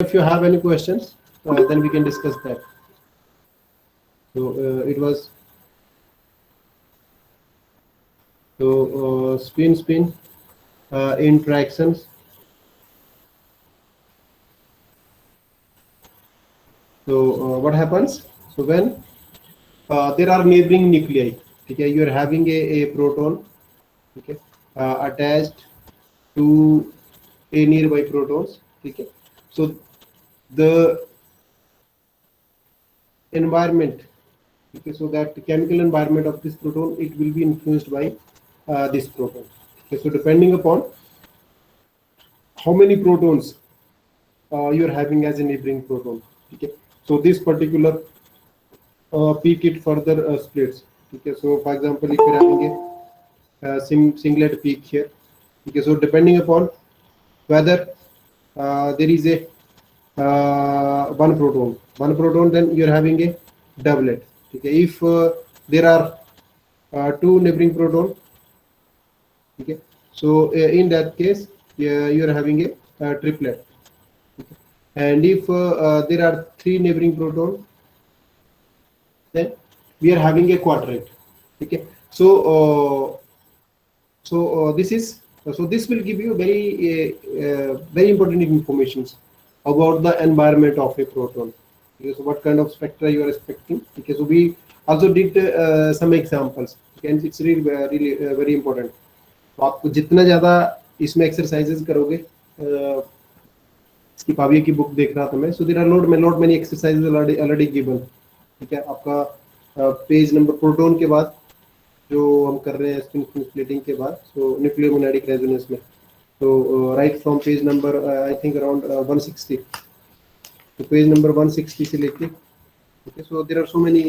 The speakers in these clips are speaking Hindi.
If you have any questions, then we can discuss that. So it was spin interactions. So what happens? So when there are neighboring nuclei, okay, you are having a proton, okay, attached to a nearby protons, okay. So the environment, okay, so that the chemical environment of this proton, it will be influenced by this proton. Okay, so depending upon how many protons you are having as a neighboring proton, okay, so this particular peak it further splits. Okay, so for example, if you're having a singlet peak here, okay, so depending upon whether there is a one proton, then you're having a doublet. Okay, if there are two neighboring proton, okay, so in that case, you're having a triplet. Okay. And if there are three neighboring proton, then we are having a quadruplet. Okay, so this is so this will give you very important information about the environment of a proton. Okay, so what kind of spectra you are expecting. Okay, so we also did some examples. Okay, and it's really very important. तो आपको जितना ज़्यादा इसमें एक्सरसाइजेस करोगे, इसकी पाविया की बुक देख रहा था मैं, so there are not many exercises already given. ठीक है, आपका पेज नंबर प्रोटॉन के बाद जो हम कर रहे हैं स्पिन स्प्लिटिंग के बाद, सो न्यूक्लियोमोनेटिक रेजोनेंस में, तो right from page number I think around 160, तो पेज नंबर 160 से लेके, okay, so there are so many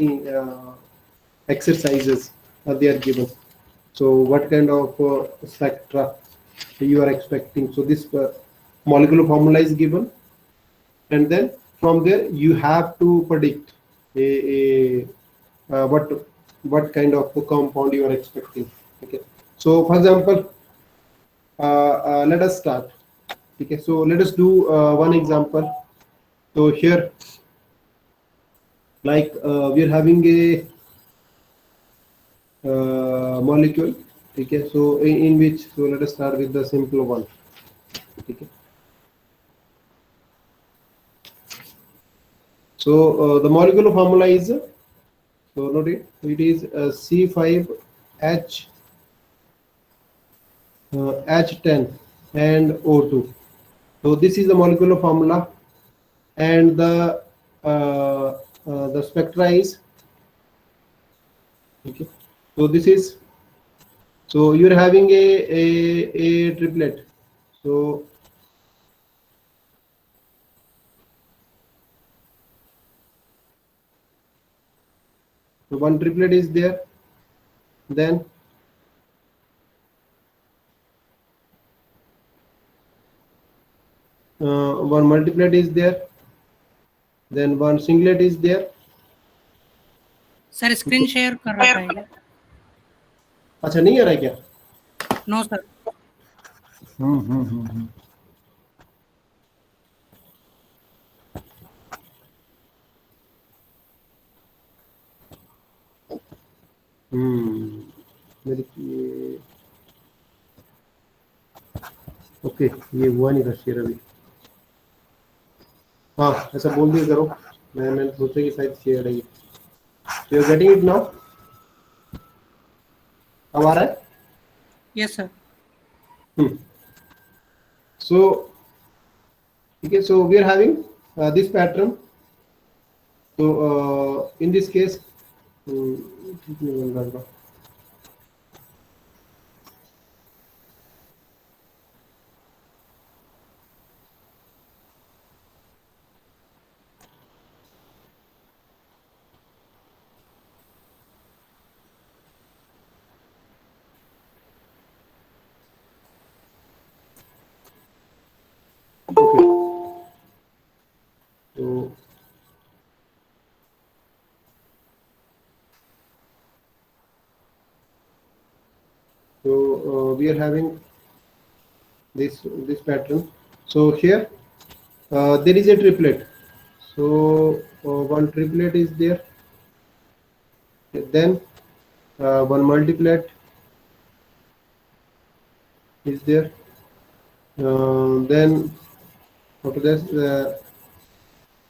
exercises they are given. So what kind of spectra you are expecting? So this molecular formula is given, and then from there you have to predict what kind of compound you are expecting. Okay, so for example, let us start. Okay, so let us do one example. So here, like we are having a molecule. Okay, so in which, so let us start with the simple one. Okay, so the molecular formula is, so note it is C5H H10 and O2. So this is the molecular formula, and the spectra is, okay. So this is, so you're having a triplet. So one triplet is there, then one multiplet is there, then one singlet is there. Sir screen share कर रहा है क्या? अच्छा, नहीं आ रहा है क्या? No sir. मेरी ओके, ये हुआ नहीं था शेयर अभी. हाँ, ऐसा बोल दिया करो. मैंने सोचा कि शायद शेयर है. You are getting it now? अब आ रहा है? Yes sir. So okay, so we are having this pattern. So in this case, okay. So we are having this pattern. So here there is a triplet. So one triplet is there. Then one multiplet is there. Then after this,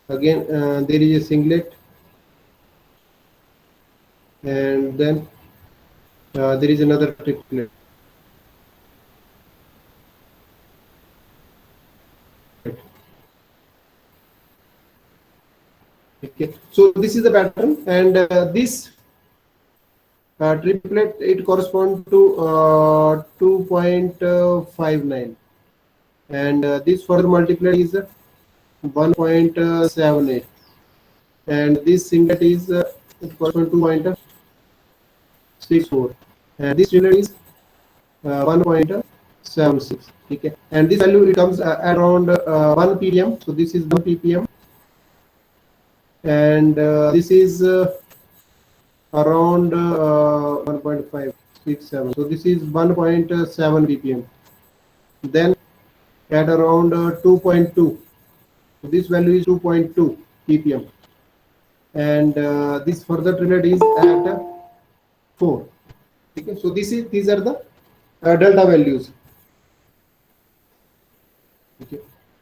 again there is a singlet, and then there is another triplet. Okay, so this is the pattern, and this triplet, it corresponds to 2.59, and this further multiplet is 1.78, and this singlet is it corresponds to 2.64, and this triplet is 1.76. Okay, and this value, it comes around 1 ppm. So this is 1 ppm, and this is around 1.567. So this is 1.7 ppm. Then at around 2.2, so this value is 2.2 ppm, and this further triplet is at 4. Okay, so these are the delta values. Okay,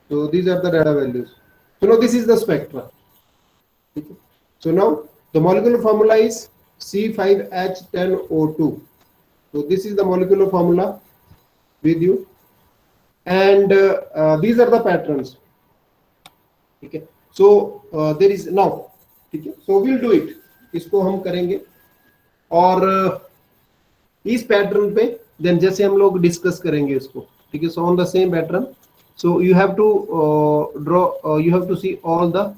so these are the data values. So now this is the spectra. Okay. So now the molecular formula is C5H10O2. So this is the molecular formula with you, and these are the patterns. Okay, so there is now. Okay, so we'll do it. इसको हम करेंगे, और इस पैटर्न पे देन जैसे हम लोग डिस्कस करेंगे इसको. ठीक है, so on the same pattern, so you have to draw, you have to see all the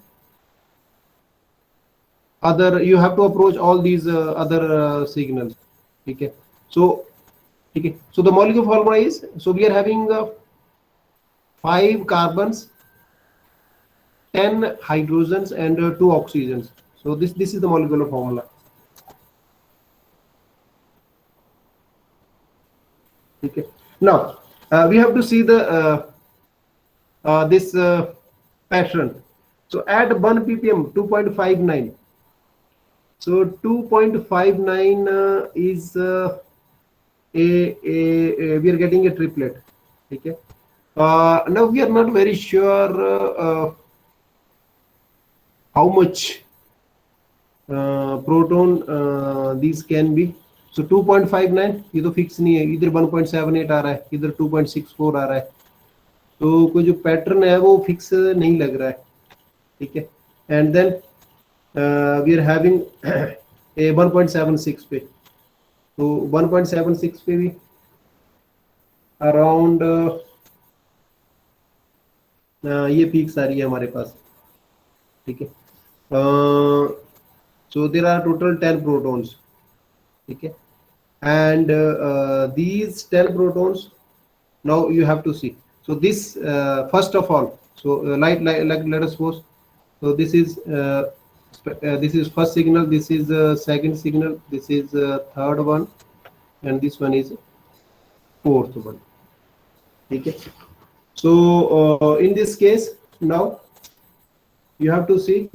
other, you have to approach all these other signals. Okay, so okay, so the molecular formula is, so we are having 5 carbons, 10 hydrogens, and 2 oxygens. So this is the molecular formula. Okay, now we have to see the this pattern. So at 1 ppm, 2.59. So 2.59 is we are getting a triplet. Okay, now we are not very sure how much proton these can be. So 2.59 ये तो फिक्स नहीं है, इधर 1.78 आ रहा है, इधर 2.64 आ रहा है, तो कोई जो पैटर्न है वो फिक्स नहीं लग रहा है. ठीक है, and then we are having a 1.76 पे, तो 1.76 पे भी अराउंड ये पीक्स आ रही है हमारे पास. ठीक है, so there are total 10 protons. Okay, and these 10 protons, now you have to see. So this first of all, so like let us suppose, so this is first signal, this is second signal, this is third one, and this one is fourth one. Okay, so in this case, now you have to see.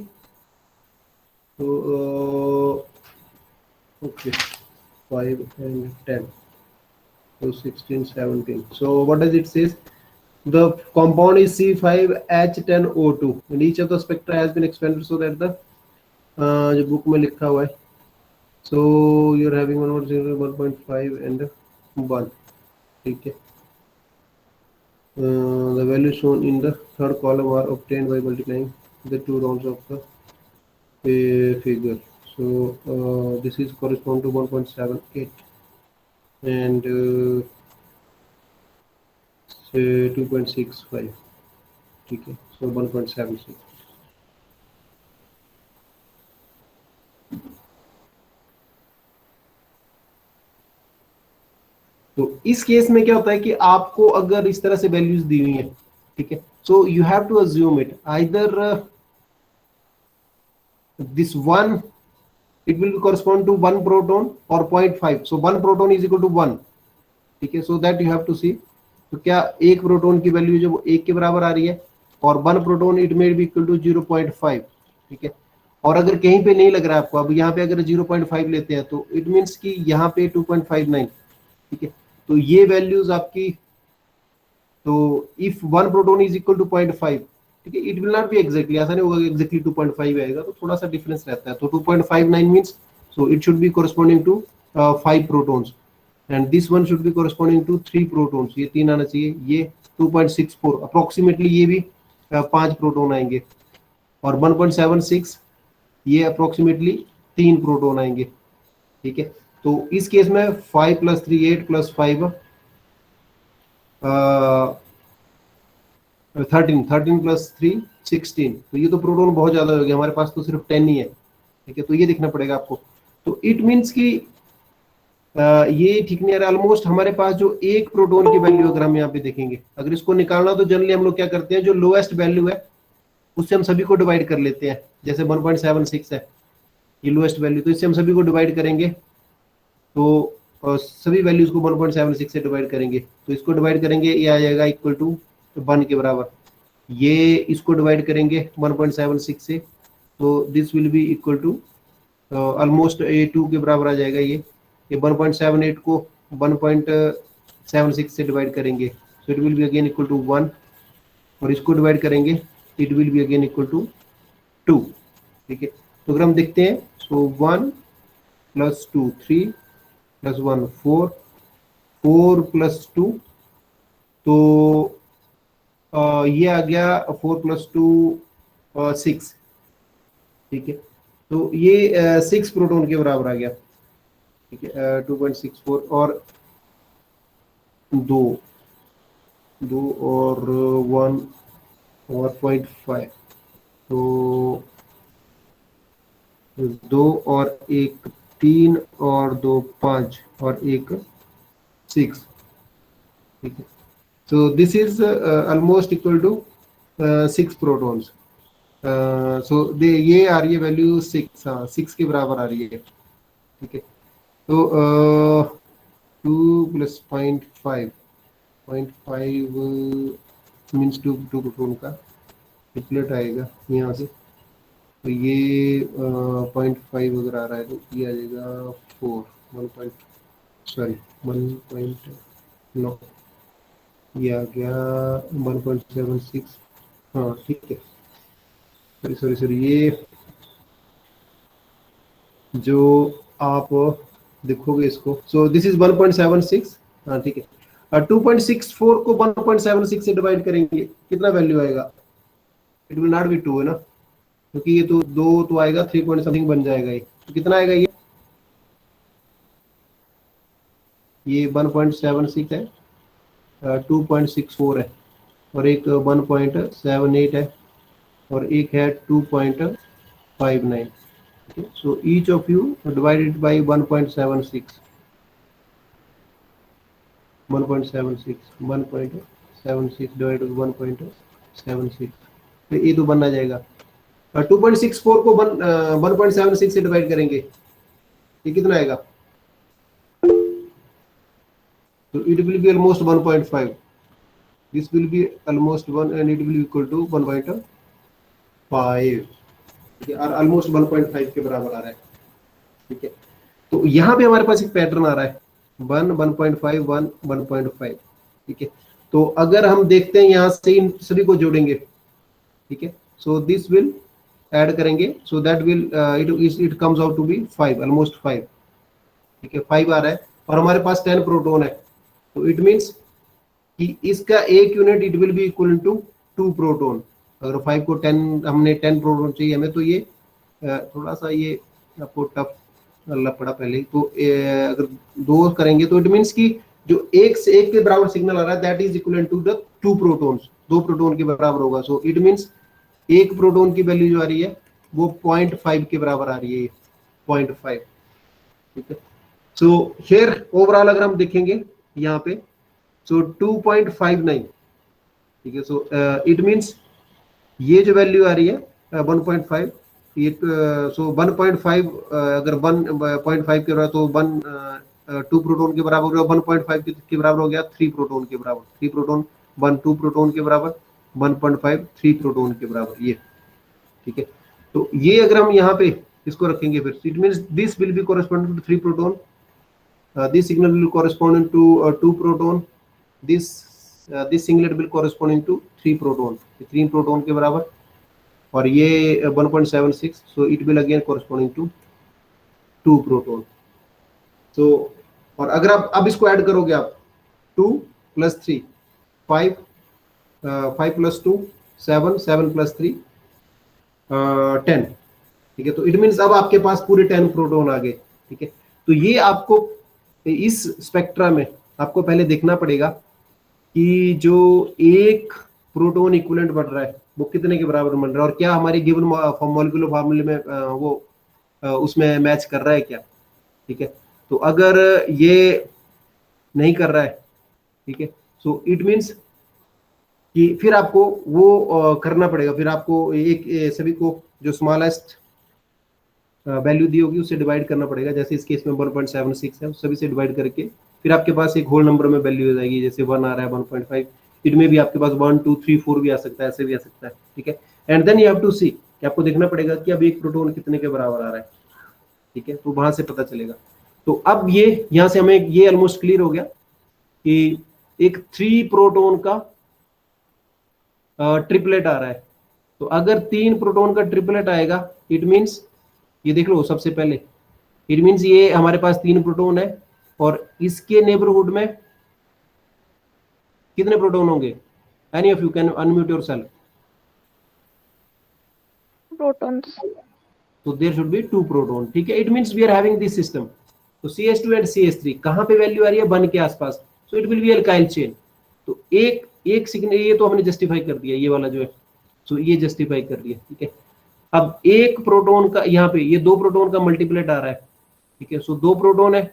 So okay, 5 and 10, so 16, 17. So what does it says? The compound is C5H10O2, and each of the spectra has been expanded so that the जो book में लिखा हुआ है, so you are having 1.5 and 1. ठीक है, the value shown in the third column are obtained by multiplying the 2 rounds of the figure. So this is correspond to 1.78 and say 2.65. ठीक है, so 1.76. तो इस केस में क्या होता है कि आपको अगर इस तरह से वैल्यूज दी हुई है, ठीक है, so you have to assume it either this one, it will correspond to 1 proton or 0.5. so 1 proton is equal to 1. ठीक है, so that you have to see. तो क्या एक प्रोटॉन की वैल्यू जो 1 के बराबर आ रही है, और 1 proton it may be equal to 0.5, ठीक है। और अगर कहीं पे नहीं लग रहा है आपको, अब यहाँ पे अगर 0.5 लेते हैं तो इट मीन्स कि यहाँ पे 2.59, ठीक है। तो ये वैल्यूज आपकी, तो if 1 proton is equal to 0.5, ठीक है, it will not be exactly, ऐसा नहीं होगा एग्जैक्टली 2.5 आएगा, तो थोड़ा सा डिफरेंस रहता है। तो 2.59 means, so it should be corresponding to 5 protons, and this one should be corresponding to 3 protons, ये 3 आना चाहिए। ये 2.64 अप्रोक्सीमेटली, ये भी 5 प्रोटॉन आएंगे। और 1.76 ये अप्रोक्सीमेटली 3 प्रोटॉन आएंगे, ठीक है। तो इस केस में 5 + 3 8 + 5 13 + 3 16। तो ये तो प्रोटॉन बहुत ज्यादा हो गया, हमारे पास तो सिर्फ 10 ही है, ठीक है। तो ये देखना पड़ेगा आपको। तो इट मीन्स कि ये ठीक नहीं आ रहा। ऑलमोस्ट हमारे पास जो एक प्रोटॉन की वैल्यू अगर हम यहाँ पे देखेंगे, अगर इसको निकालना तो जनरली हम लोग क्या करते हैं, जो लोएस्ट वैल्यू है उससे हम सभी को डिवाइड कर लेते हैं। जैसे 1.76 है ये लोएस्ट वैल्यू, तो इससे हम सभी को डिवाइड करेंगे। तो सभी वैल्यूज को 1.76 से डिवाइड करेंगे, तो इसको डिवाइड करेंगे, ये आ जाएगा इक्वल टू 1 के बराबर। ये इसको डिवाइड करेंगे 1.76 से, तो this will be equal to almost ये 2 के बराबर आ जाएगा। ये 1.78 को 1.76 से डिवाइड करेंगे, so it will be again equal to 1, और इसको डिवाइड करेंगे, it will be again equal to 2, ठीक है। तो अगर हम देखते हैं, सो 1 + 2 3 + 1 4 4 + 2, तो ये आ गया 4 + 2 6, ठीक है। तो ये 6 प्रोटॉन के बराबर आ गया, ठीक है। 2.64 और 2 और 1 और 0.5, तो 2 और 1 3 और 2 5 और 1 6, ठीक है। So this is almost equal to 6 protons. So ये आ रही है वैल्यू 6, हाँ 6 के बराबर आ रही है, ठीक है। तो 2 + 0.5 मीन्स 2 प्रोटॉन का ट्रिपलेट आएगा यहाँ से। तो ये 0.5 अगर आ रहा है तो ये आ जाएगा 4 1.9, ये आ गया 1.76, हाँ ठीक है। सॉरी ये जो आप देखोगे इसको, सो दिस इज 1.76, हाँ ठीक है। 2.64 को 1.76 से डिवाइड करेंगे, कितना वैल्यू आएगा? इट विल नॉट बी 2 है ना, क्योंकि ये तो 2 तो आएगा, 3 पॉइंट समथिंग बन जाएगा। ये तो कितना आएगा? ये 1.76 है, 2.64 है, और एक 1.78 है, और एक है 2.59। So each of you divided by 1.76 divided by 1.76, तो ये तो बनना जाएगा। 2.64 को 1.76 से डिवाइड करेंगे, ये कितना आएगा? तो it will be almost 1.5. This will be almost 1 and it will be equal to 1.5, और ऑलमोस्ट 1.5 के बराबर आ रहा है, ठीक है। तो यहाँ पे हमारे पास एक पैटर्न आ रहा है 1 1.5 1 1.5, ठीक है। तो अगर हम देखते हैं यहाँ से इन सभी को जोड़ेंगे, ठीक है, सो दिस विल ऐड करेंगे, so that will it comes out to be 5, almost 5, ठीक है। 5 आ रहा है, और हमारे पास 10 प्रोटॉन है, तो इट मीन्स कि इसका एक unit it will be equal to 2 proton. अगर 5 को 10 हमने 10 प्रोटॉन चाहिए हमें, तो ये थोड़ा सा ये आपको टफ पड़ा पहले। तो अगर 2 करेंगे तो इट मीन्स कि जो 1 से 1 के बराबर सिग्नल आ रहा है that is equal to the 2 protons, 2 proton के बराबर होगा। सो इट मीन्स 1 प्रोटॉन की वैल्यू जो आ रही है वो 0.5 के बराबर आ रही है, 0.5, ठीक है। सो हियर ओवरऑल अगर हम देखेंगे यहाँ पे, सो 2.59, ठीक है। सो इट मीन्स ये जो वैल्यू आ रही है 1.5, ये सो 1.5 अगर 1.5 के बराबर, तो 2 प्रोटॉन के बराबर हो गया, 1.5 के बराबर हो गया 3 प्रोटॉन के बराबर, 3 प्रोटॉन 2 प्रोटॉन के बराबर, 1.5 3 प्रोटॉन के बराबर ये, ठीक है। तो ये अगर हम यहाँ पे इसको रखेंगे फिर it means this will be corresponding to 3 proton, this signal will corresponding to 2 proton, this singlet will corresponding to 3 proton, 3 proton के बराबर, और ये 1.76, so it will again corresponding to 2 proton. तो और अगर आप अब इसको ऐड करोगे आप 2 + 3 5, 5 + 2 7, 7 + 3 10, ठीक है। तो इट मींस अब आपके पास पूरे 10 प्रोटॉन आ गए, ठीक है। तो ये आपको इस स्पेक्ट्रा में आपको पहले देखना पड़ेगा कि जो एक प्रोटॉन इक्विवेलेंट बन रहा है वो कितने के बराबर बन रहा है, और क्या हमारी गिवन मॉलिक्यूलर फार्मूले में वो उसमें मैच कर रहा है क्या, ठीक है। तो अगर ये नहीं कर रहा है, ठीक है, सो इट मींस कि फिर आपको वो करना पड़ेगा, फिर आपको एक सभी को जो स्मॉलेस्ट वैल्यू दी होगी उससे डिवाइड करना पड़ेगा। जैसे इस केस में 1.76 है, सभी से डिवाइड करके फिर आपके पास एक होल नंबर में वैल्यू हो जाएगी, जैसे 1 आ रहा है 1.5, इट में भी आपके पास 1 2 3 4 भी आ सकता है, ऐसे भी आ सकता है, ठीक है। And then you have to see कि आपको देखना पड़ेगा कि अब एक प्रोटॉन कितने के बराबर आ रहा है, ठीक है, तो वहां से पता चलेगा। तो अब ये यहां से हमें ये ऑलमोस्ट क्लियर हो गया कि एक 3 प्रोटॉन का ट्रिपलेट आ रहा है। तो अगर 3 प्रोटॉन का ट्रिपलेट आएगा इट मींस ये देख लो सबसे पहले, इट मींस ये हमारे पास 3 प्रोटॉन है और इसके नेबरहुड में कितने प्रोटॉन होंगे? Any of you can unmute yourself. protons. तो देयर शुड बी 2 प्रोटॉन, ठीक है। It means we are having this system. तो CH2 एंड CH3 कहां पे वैल्यू आ रही है? 1 के आसपास, सो it will B alkyl chain. तो एक सिग्नल ये तो हमने जस्टिफाई कर दिया, ये वाला जो है, सो ये जस्टिफाई कर दिया, ठीक है। अब एक प्रोटॉन का यहाँ पे ये 2 प्रोटॉन का मल्टीप्लेट आ रहा है, ठीक है, सो 2 प्रोटॉन है,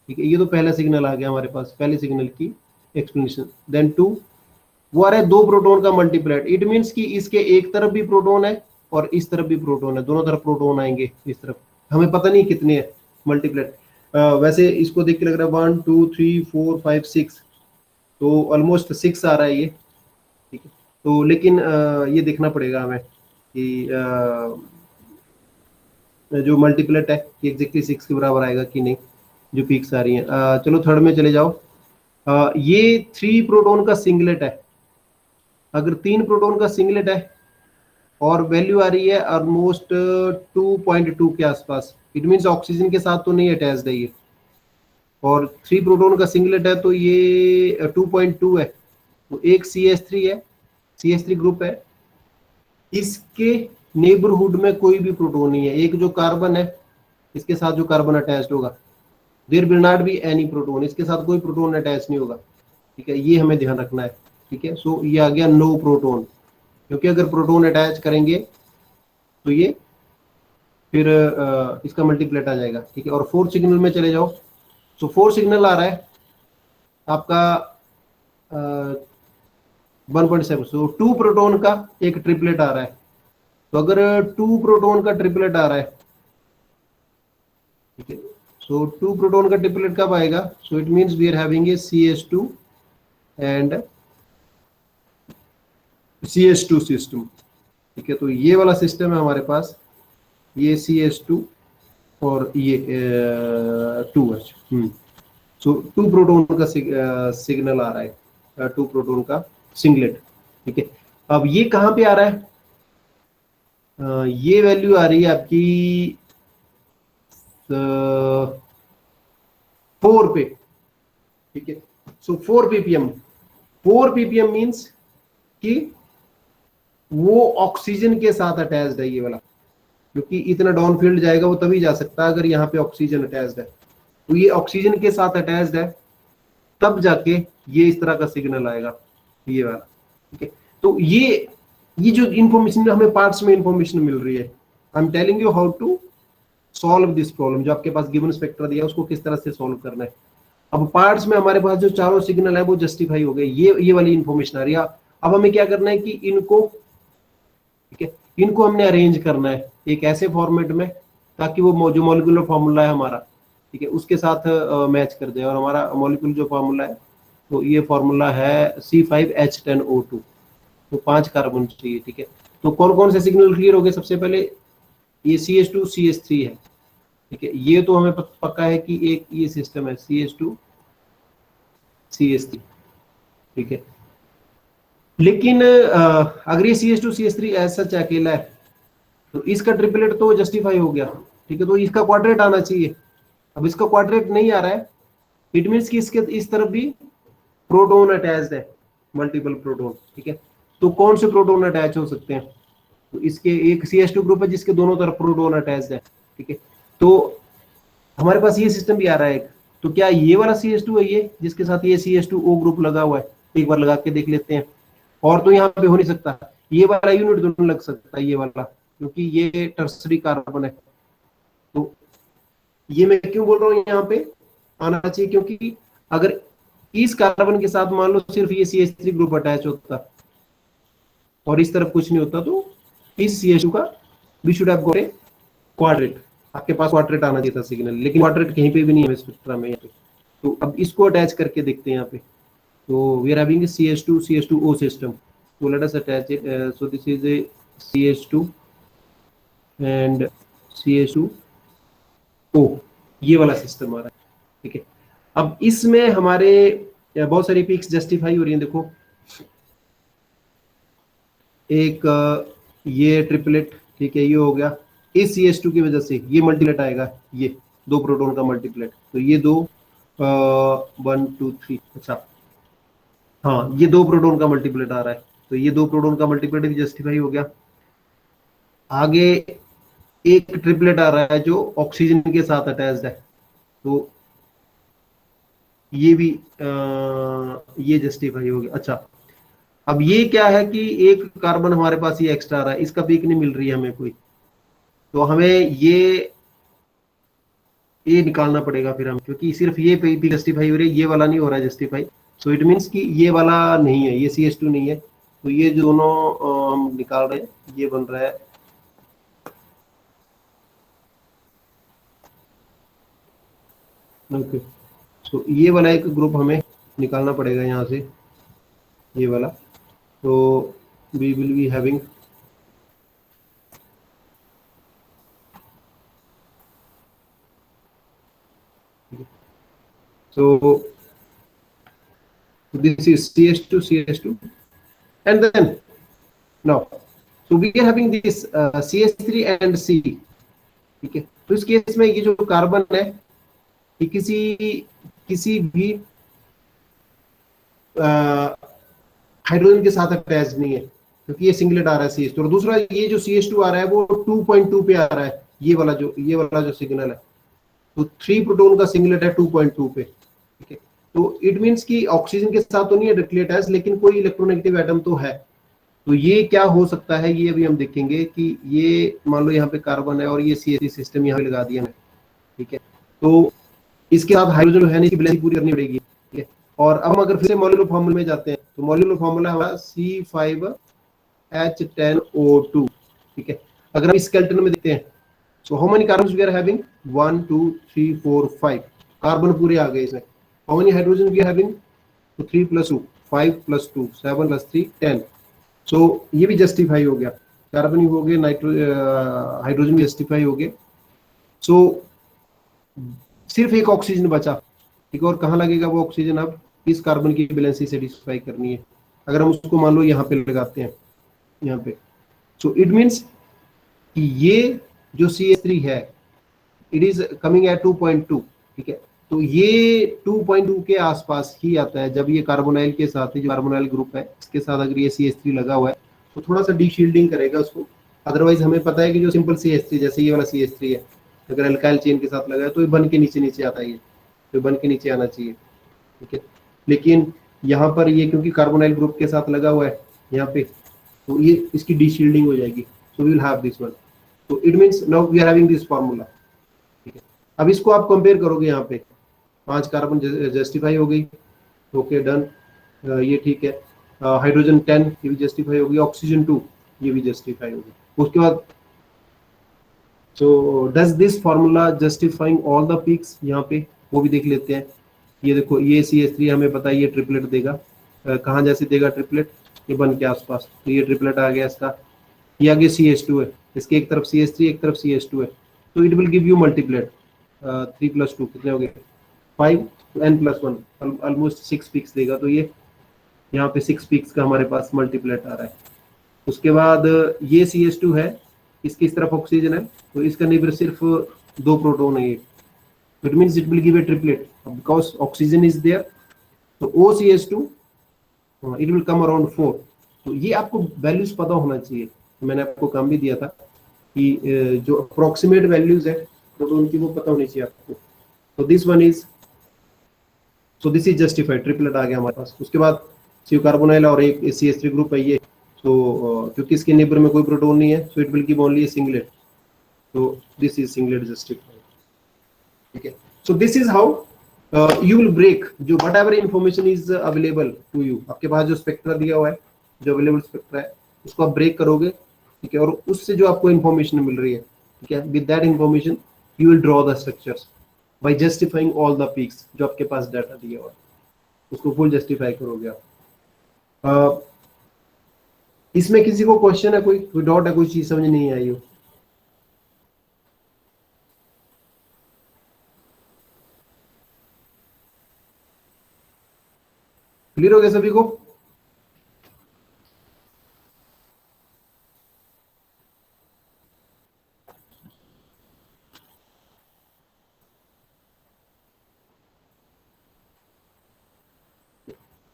ठीक है। ये तो पहला सिग्नल आ गया हमारे पास, पहले सिग्नल की एक्सप्लेनेशन। देन 2 वो आ रहा है 2 प्रोटॉन का मल्टीप्लेट, इट मींस कि इसके एक तरफ भी प्रोटॉन है और इस तरफ भी प्रोटॉन है, दोनों तरफ प्रोटॉन आएंगे इस तरफ, हमें पता नहीं कितने हैं मल्टीप्लेट। वैसे इसको देख के लग रहा है 1 2 3 4 5 6, तो ऑलमोस्ट 6 आ रहा है ये, ठीक है। तो लेकिन ये देखना पड़ेगा हमें कि जो मल्टीप्लेट है कि एग्जैक्टली 6 के बराबर आएगा कि नहीं, जो पीक्स आ रही हैं। चलो थर्ड में चले जाओ। ये 3 प्रोटॉन का सिंगलेट है। अगर 3 प्रोटॉन का सिंगलेट है और वैल्यू आ रही है ऑलमोस्ट 2.2 के आसपास, इट मींस ऑक्सीजन के साथ तो नहीं अटैच्ड है ये, और 3 प्रोटॉन का सिंगलेट है तो ये 2.2 है। तो एक CH3 है, CH3 ग्रुप है, इसके नेबरहुड में कोई भी प्रोटॉन नहीं है। एक जो कार्बन है इसके साथ जो कार्बन अटैच्ड होगा, there will not be any proton, इसके साथ कोई प्रोटॉन अटैच नहीं होगा, ठीक है। ये हमें ध्यान रखना है, ठीक है। सो ये आ गया नो प्रोटॉन, क्योंकि अगर प्रोटॉन अटैच करेंगे तो ये फिर इसका मल्टीप्लेट आ जाएगा, ठीक है। और 4 सिग्नल में चले जाओ। सो 4 सिग्नल आ रहा है आपका 1.7, सो 2 प्रोटॉन का एक ट्रिपलेट आ रहा है। तो अगर 2 प्रोटॉन का ट्रिपलेट आ रहा है, ठीक है, सो 2 प्रोटॉन का ट्रिपलेट कब आएगा? So it means we are having a CH2 and CH2 system, ठीक है। तो ये वाला सिस्टम है हमारे पास, ये CH2 और ये 2H। सो 2 प्रोटॉन का सिग्नल आ रहा है, 2 प्रोटॉन का सिंगलेट, ठीक है। अब ये कहां पे आ रहा है? ये वैल्यू आ रही है आपकी 4 पे, ठीक है। सो 4 ppm, 4 ppm मींस कि वो ऑक्सीजन के साथ अटैच्ड है ये वाला, क्योंकि इतना डाउन फील्ड जाएगा वो तभी जा सकता है अगर यहाँ पे ऑक्सीजन अटैच्ड है। तो ये ऑक्सीजन के साथ अटैच्ड है, तब जाके ये इस तरह का सिग्नल आएगा, ये वाला, ठीक है। तो ये जो इंफॉर्मेशन हमें पार्ट्स में इंफॉर्मेशन मिल रही है, I am telling you how to solve this problem. जो आपके पास गिवन स्पेक्ट्रा दिया है उसको किस तरह से सॉल्व करना है। अब पार्ट्स में हमारे पास जो चारों सिग्नल है वो जस्टिफाई हो गए, ये वाली इंफॉर्मेशन आ रही है। अब हमें क्या करना है कि इनको, ठीक है, इनको हमने अरेंज करना है एक ऐसे फॉर्मेट में ताकि वो जो मॉलिक्यूलर फार्मूला है हमारा, ठीक है, उसके साथ मैच कर जाए और हमारा मॉलिक्यूल जो फार्मूला है तो ये फॉर्मूला है C5H10O2, तो 5 कार्बन चाहिए, ठीक है। तो कौन कौन से सिग्नल क्लियर हो गए? सबसे पहले ये CH2 CH3 है, ठीक है, ये तो हमें पक्का है कि एक ये सिस्टम है CH2 CH3, ठीक है। लेकिन अगर ये CH2 CH3 ऐसा अकेला है तो इसका ट्रिपलेट तो जस्टिफाई हो गया, ठीक है, तो इसका क्वाड्रेट आना चाहिए। अब इसका क्वाड्रेट नहीं आ रहा है, इट मीन्स कि इसके इस तरफ भी प्रोटोन अटैच्ड है, मल्टीपल प्रोटोन, ठीक है। तो कौन से प्रोटोन अटैच हो सकते हैं? तो इसके एक CH2 ग्रुप है जिसके दोनों तरफ प्रोटोन अटैच्ड है, ठीक है। तो हमारे पास ये सिस्टम भी आ रहा है एक, तो क्या ये वाला CH2 है ये जिसके साथ ये CH2O ग्रुप लगा हुआ है? एक बार लगा के देख लेते हैं। और तो यहाँ पे हो नहीं सकता, ये वाला यूनिट दोनों लग सकता है, ये वाला, क्योंकि ये टर्सरी कार्बन है। तो ये मैं क्यों बोल रहा हूँ यहाँ पे आना चाहिए, क्योंकि अगर इस कार्बन के साथ मान लो सिर्फ ये CH3 ग्रुप अटैच होता और इस तरफ कुछ नहीं होता, तो इस CH2 का we should have got a quartet. आपके पास क्वाड्रेट आना चाहिए था सिग्नल, लेकिन क्वाड्रेट कहीं पे भी नहीं है स्पेक्ट्रम में यहाँ पे। तो अब इसको अटैच करके देखते हैं यहाँ पे। तो we are having CH2 CH2O system, so let us attach it, so this is a CH2 and CH2O, ये वाला सिस्टम आ रहा है, ठीक है। अब इसमें हमारे बहुत सारी पिक्स जस्टिफाई हो रही हैं, देखो एक ये ट्रिपलेट, ठीक है, ये हो गया इस CH2 की वजह से ये मल्टीप्लेट आएगा, ये दो प्रोटोन का मल्टीप्लेट, तो ये दो 1 2 3, अच्छा हाँ, ये दो प्रोटोन का मल्टीप्लेट आ रहा है, तो ये दो प्रोटोन का मल्टीप्लेट भी जस्टिफाई हो गया। आगे एक ट्रिपलेट आ रहा है जो ऑक्सीजन के साथ अटैच्ड है, तो ये भी ये जस्टिफाई हो गया। अच्छा, अब ये क्या है कि एक कार्बन हमारे पास ये एक्स्ट्रा आ रहा है, इसका पीक नहीं मिल रही है हमें कोई, तो हमें ये निकालना पड़ेगा फिर हम, क्योंकि सिर्फ ये पीक जस्टिफाई हो रही है, ये वाला नहीं हो रहा है जस्टिफाई। सो इट मीन्स कि ये वाला नहीं है, ये CH2 नहीं है, तो ये दोनों हम निकाल रहे हैं, ये बन रहा है ओके। सो ये वाला एक ग्रुप हमें निकालना पड़ेगा यहाँ से, ये वाला, तो we will be having so this is CH2 and then now so we are having this CH3 and C, ठीक है। तो इस केस में ये जो कार्बन है ये किसी भी हाइड्रोजन के साथ अटैच नहीं है, क्योंकि ये सिंगलेट आ रहा है CH2, और दूसरा ये जो CH2 आ रहा है वो 2.2 पे आ रहा है, ये वाला जो सिग्नल है, तो 3 प्रोटोन का सिंगलेट है 2.2 पे, ठीक है। तो इट मींस कि ऑक्सीजन के साथ तो नहीं है डायरेक्टली अटैच, लेकिन कोई इलेक्ट्रोनेगेटिव एटम तो है। तो ये क्या हो सकता है, ये अभी हम देखेंगे कि ये मान लो यहाँ पे कार्बन है और ये CH3 सिस्टम यहाँ पे लगा दिया, ठीक है। तो इसके साथ हाइड्रोजन है नहीं, इसकी बैलेंस पूरी करनी पड़ेगी, ठीक है। और अब हम अगर फिर से मॉलिक्यूलर फार्मूला में जाते हैं, तो मॉलिक्यूलर फार्मूला हमारा C5H10O2, ठीक है। अगर हम स्केलेटन में देखते हैं, so how many carbons we are having? 1 2 3 4 5 carbon पूरे आ गए इसमें। how many hydrogen we are having? तो 3 + 2 5 + 2 7 + 3 10, so ये भी जस्टिफाई हो गया, कार्बन भी हो गए, हाइड्रोजन भी जस्टिफाई हो गए। so सिर्फ एक ऑक्सीजन बचा, ठीक है, और कहाँ लगेगा वो ऑक्सीजन? अब इस कार्बन की बैलेंस सेटिस्फाई करनी है, अगर हम उसको मान लो यहाँ पे लगाते हैं, यहाँ पे, सो इट मीन्स कि ये जो CH3 है इट इज कमिंग एट 2.2, ठीक है। तो ये 2.2 के आसपास ही आता है जब ये कार्बोनाइल के साथ, जो कार्बोनाइल ग्रुप है इसके साथ अगर ये CH3 लगा हुआ है तो थोड़ा सा डीशील्डिंग करेगा उसको। अदरवाइज हमें पता है कि जो सिंपल CH3 जैसे ये वाला CH3 है, अगर अल्काइल चेन के साथ लगा है तो ये बन के नीचे आता है, ये तो बन के नीचे आना चाहिए, ठीक है। लेकिन यहाँ पर ये क्योंकि कार्बोनाइल ग्रुप के साथ लगा हुआ है यहाँ पे, तो ये इसकी डीशील्डिंग हो जाएगी, so we will have this one. तो it means now we are having this formula, ठीक है। अब इसको आप कंपेयर करोगे, यहाँ पे 5 कार्बन जस्टिफाई हो गई, ओके डन, ये ठीक है। हाइड्रोजन 10 ये भी जस्टिफाई हो गई, ऑक्सीजन 2 ये भी जस्टिफाई हो गई। उसके बाद so does this formula justifying all the peaks, यहाँ पे वो भी देख लेते हैं ये देखो ये CH3 हमें पता है ये ट्रिपलेट देगा। कहाँ जैसे देगा ट्रिपलेट, ये बन के आसपास, तो ये ट्रिपलेट आ गया इसका। ये आगे CH2 है, इसके एक तरफ CH3 एक तरफ CH2 है, तो it will give you multiplet 3 + 2 कितने हो गए 5, n+1 ऑलमोस्ट 6 पीक्स देगा। तो ये यहाँ पे 6 पीक्स का हमारे पास मल्टीप्लेट आ रहा है। उसके बाद ये CH2 है, इसकी इस तरफ ऑक्सीजन है, तो इसका नेबर सिर्फ 2 प्रोटॉन है ये, it means it will give a triplet because oxygen is there. तो OCH2 it will come around 4। तो ये आपको वैल्यूज पता होना चाहिए। मैंने आपको काम भी दिया था कि जो अप्रोक्सीमेट वैल्यूज है प्रोटॉन की वो पता होनी चाहिए आपको। तो this one is, so this is justified, triplet आ गया हमारे पास। उसके बाद सी कार्बोनाइल और एक CH3 ग्रुप है ये, तो क्योंकि इसके नेबर में कोई प्रोटॉन नहीं है, so it will give only a singlet, तो दिस इज सिंगलेट जस्टिफाइड। ठीक है, so this is how you will break जो whatever information is available to you. आपके पास जो स्पेक्ट्रा दिया हुआ है, जो अवेलेबल स्पेक्ट्रा है, उसको आप ब्रेक करोगे। ठीक है, और उससे जो आपको इंफॉर्मेशन मिल रही है, ठीक है, with that information you will draw the structures by justifying all the peaks जो आपके पास डाटा दिया हुआ है, उसको फुल जस्टिफाई करोगे आप। इसमें किसी को क्वेश्चन है, कोई डाउट है, कोई चीज समझ नहीं आई हो? क्लियर हो गया सभी को?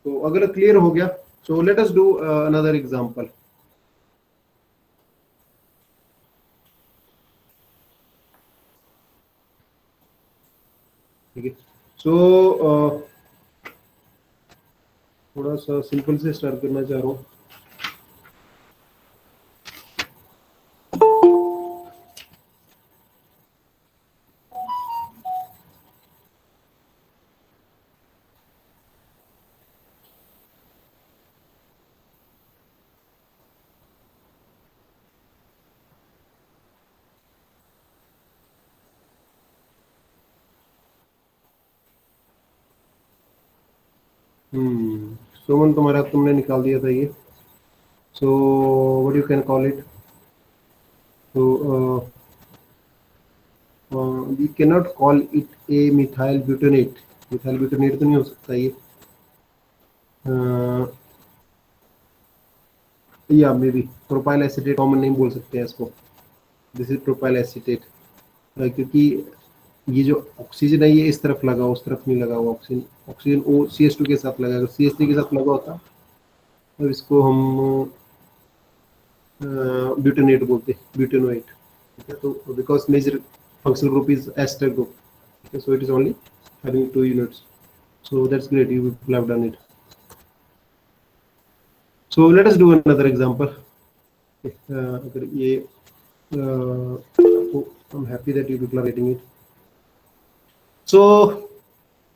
तो अगर क्लियर हो गया, so let us do another example. ठीक है, सो थोड़ा सा सिंपल से स्टार्ट करना चाह रहा हूँ। सुमन तुम्हारा तुमने निकाल दिया था ये, so what you can call it, so we cannot call it a methyl butanate। Methyl butanate तो नहीं हो सकता ये, या maybe propyl acetate, common नहीं बोल सकते हैं इसको, दिस इज प्रोपाइल एसिटेट। क्योंकि ये जो ऑक्सीजन है ये इस तरफ लगा, उस तरफ नहीं लगा हुआ ऑक्सीजन। ऑक्सीजन ओ CH2 के साथ लगा, अगर CH3 के साथ लगा होता तो इसको हम ब्यूटेनेट बोलते, ब्यूटेनोएट। ठीक है, तो because major functional group is ester group, okay, so it is only having 2 units, so that's great, you have done it। so let us do another example। अगर ये I'm happy that you people are getting it। so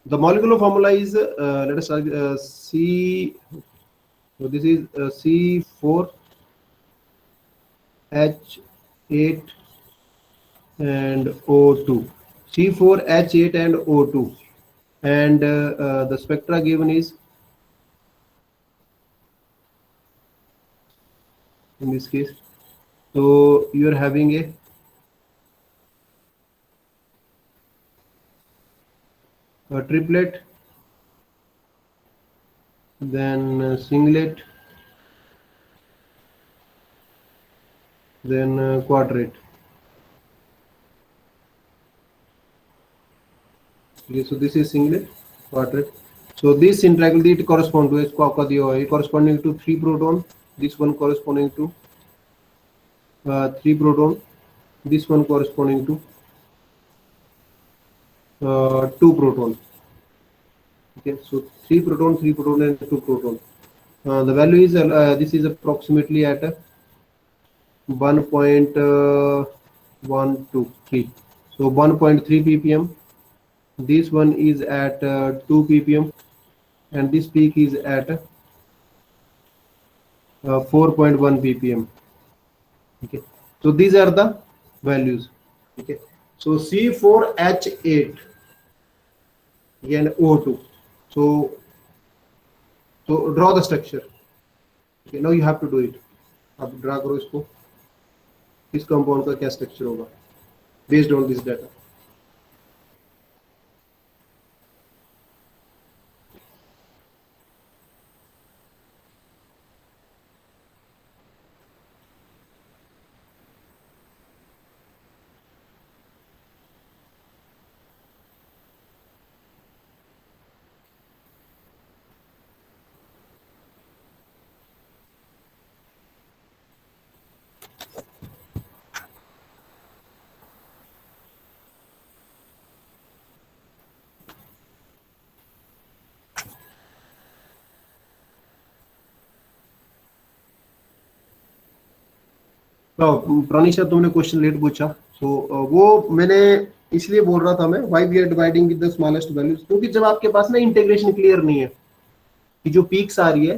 the molecular formula is let us start C, so this is C4H8 and O2, C4H8 and O2, and the spectra given is, in this case, so you are having a triplet, then singlet, then quadrate। Okay, so this is singlet, quadrate। so this integral it correspond to, इसको आपका दिया हुआ है, corresponding to 3 proton, this one corresponding to 3 proton, this one corresponding to 2 proton। okay, so 3 proton and 2 proton। the value is this is approximately at 1.123, so 1.3 ppm, this one is at 2 ppm, and this peak is at 4.1 ppm। okay, so these are the values। okay, so C4H8, and O2. So draw the structure. Okay, now you have to do it. अब ड्रा करो इसको, इस कंपाउंड का क्या स्ट्रक्चर होगा बेस्ड ऑन दिस डाटा. प्रानिशा, तुमने क्वेश्चन लेट पूछा, तो वो मैंने इसलिए बोल रहा था मैं, why we are dividing with the smallest values, क्योंकि जब आपके पास ना इंटीग्रेशन क्लियर नहीं है कि जो पीक्स आ रही है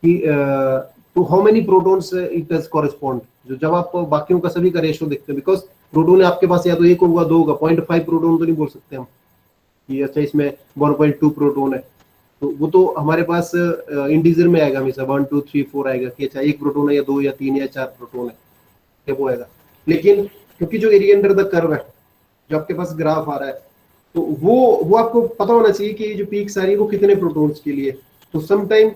कि तो how many protons it does correspond, जो जब आप बाकियों का सभी का रेशियो देखते हैं, बिकॉज प्रोटॉन आपके पास या तो एक होगा दो होगा, 0.5 प्रोटॉन तो नहीं बोल सकते हम कि अच्छा इसमें 1.2 प्रोटॉन है, तो वो तो हमारे पास इंटीजर में आएगा हमेशा 1 2 3 4 आएगा कि अच्छा एक प्रोटॉन है या दो या तीन या चार प्रोटॉन है, क्या वो आएगा. लेकिन क्योंकि जो एरिया अंडर द कर्व है, जो आपके पास ग्राफ आ रहा है, तो वो आपको पता होना चाहिए कि जो पीक्स आ रही है वो कितने प्रोटॉन्स के लिए. तो सम टाइम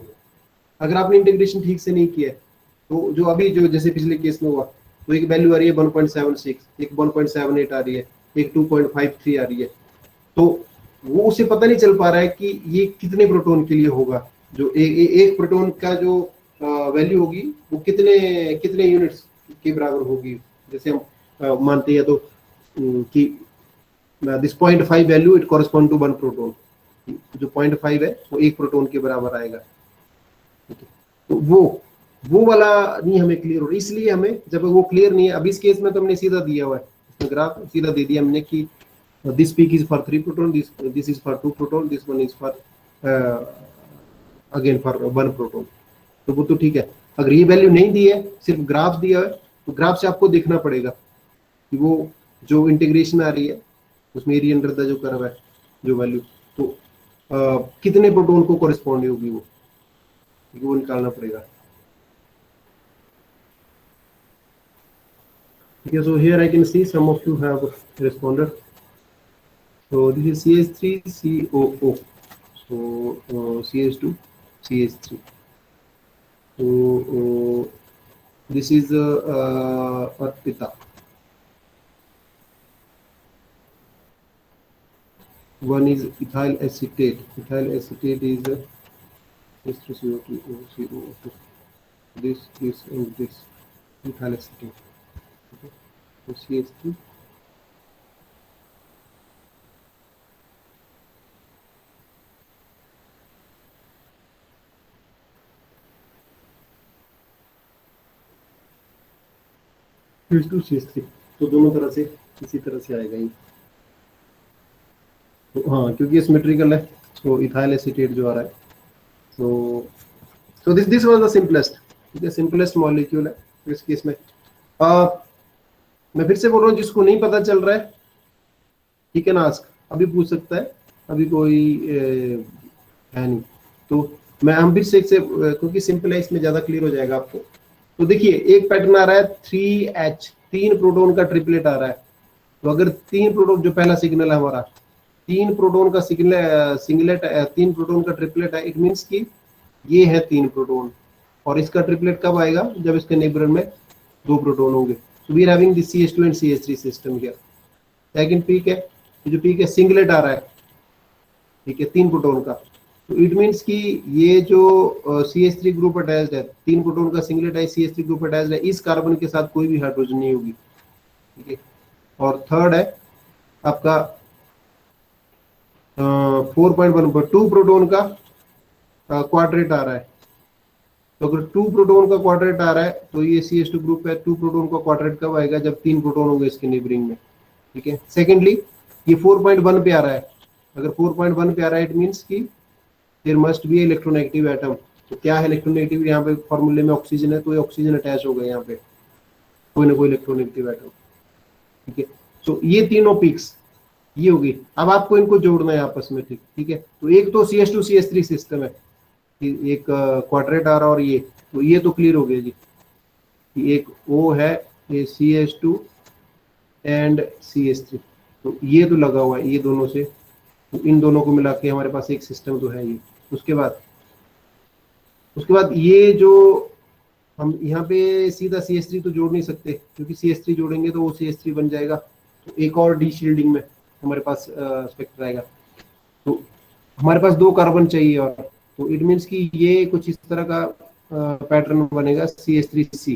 अगर आपने इंटीग्रेशन ठीक से नहीं किया है, तो जो अभी जो जैसे पिछले केस में हुआ, तो एक वैल्यू आ रही है 1.76, एक 1.78 आ रही है, एक 2.53 आ रही है, तो वो उसे पता नहीं चल पा रहा है कि ये कितने प्रोटॉन के लिए होगा. जो एक प्रोटॉन का जो वैल्यू होगी वो कितने यूनिट्स के बराबर होगी. जैसे हम मानते हैं तो कि this 0.5 value it correspond to 1 proton, जो 0.5 है वो एक प्रोटॉन के बराबर आएगा. तो वो वाला नहीं हमें क्लियर हो रहा, इसलिए हमें जब वो क्लियर नहीं है, अभी इस केस में तो हमने सीधा दिया हुआ है ग्राफ, सीधा दे दिया हमने कि this peak is for 3 proton, this is for 2 proton, this one is for again for 1 proton. तो वो तो ठीक है. अगर ये वैल्यू नहीं दी है, सिर्फ ग्राफ दिया है, तो ग्राफ से आपको देखना पड़ेगा कि वो जो इंटीग्रेशन आ रही है उसमें एरिया अंडर द जो कर्व है जो वैल्यू, तो कितने प्रोटॉन को कॉरेस्पॉन्ड होगी वो निकालना पड़ेगा. Okay, so here I can see some of you have responded. So this is CH3 COO, so CH2 CH3. So this is Arpita. One is ethyl acetate. Ethyl acetate is H3CO2 CO2. This and this ethyl acetate. Okay. So CH3. CH3, तो दोनों तरह से इसी तरह से आएगा ये. तो हाँ, क्योंकि ये सिमेट्रिकल है, तो इथाइल एसीटेट जो आ रहा है, so this was the simplest, ठीक है, सिंपलेस्ट मॉलिक्यूल है इस केस में. मैं फिर से बोल रहा हूँ, जिसको नहीं पता चल रहा है, ठीक है ना, आस्क अभी पूछ सकता है, अभी कोई है नहीं, तो हम फिर से क्योंकि सिंपल है, इसमें ज्यादा क्लियर हो जाएगा आपको. तो देखिए एक पैटर्न आ रहा है 3H, 3 प्रोटॉन का ट्रिपलेट आ रहा है. तो अगर 3 प्रोटॉन, जो पहला सिग्नल है हमारा 3 प्रोटॉन का सिंगलेट 3 प्रोटॉन का ट्रिपलेट है, इट मींस कि ये है 3 प्रोटॉन, और इसका ट्रिपलेट कब आएगा, जब इसके नेबर में 2 प्रोटॉन होंगे. तो we are having this CH2 and CH3 system here. Second peak है, जो पीक है सिंगलेट आ रहा है, ठीक है, 3 प्रोटॉन का. तो इट मींस कि ये जो CH3 ग्रुप अटैच्ड है, 3 प्रोटॉन का सिंगलेट है, CH3 ग्रुप अटैच्ड है, इस कार्बन के साथ कोई भी हाइड्रोजन नहीं होगी, ठीक है. और थर्ड है आपका 4.1 पर 2 प्रोटॉन का क्वाड्रेट आ रहा है. तो अगर 2 प्रोटॉन का क्वाड्रेट आ रहा है, तो ये CH2 ग्रुप है, 2 प्रोटॉन का क्वाड्रेट कब आएगा, जब 3 प्रोटॉन होंगे इसके नेबरिंग में, ठीक है. सेकेंडली ये 4.1 पे आ रहा है. अगर 4.1 पे आ रहा है, इट मींस कि there must be electronegative atom. तो क्या है इलेक्ट्रोनेगेटिव, यहाँ पे फॉर्मूले में ऑक्सीजन है, तो ये ऑक्सीजन अटैच हो गए यहाँ पे, कोई ना कोई इलेक्ट्रोनेगेटिव एटम, ठीक है. तो ये तीनों पीक्स ये होगी। अब आपको इनको जोड़ना है आपस में, ठीक ठीक है। तो एक तो CS2CS3 सिस्टम है, एक क्वाड्रेट आ रहा और ये, तो ये तो क्लियर हो गया जी कि एक O है, ये CS2 एंड CS3, तो ये तो लगा हुआ है ये दोनों से, तो इन दोनों को मिला के हमारे पास एक सिस्टम तो है ये। उसके बाद ये जो हम यहाँ पे सीधा CS3 तो जोड़ नहीं सकते, क्योंकि CS3 जोड़ेंगे तो वो CS3 बन जाएगा, तो एक और डी शील्डिंग में हमारे पास स्पेक्टर आएगा। तो हमारे पास 2 कार्बन चाहिए, और तो इट मीन्स कि ये कुछ इस तरह का पैटर्न बनेगा CH3C,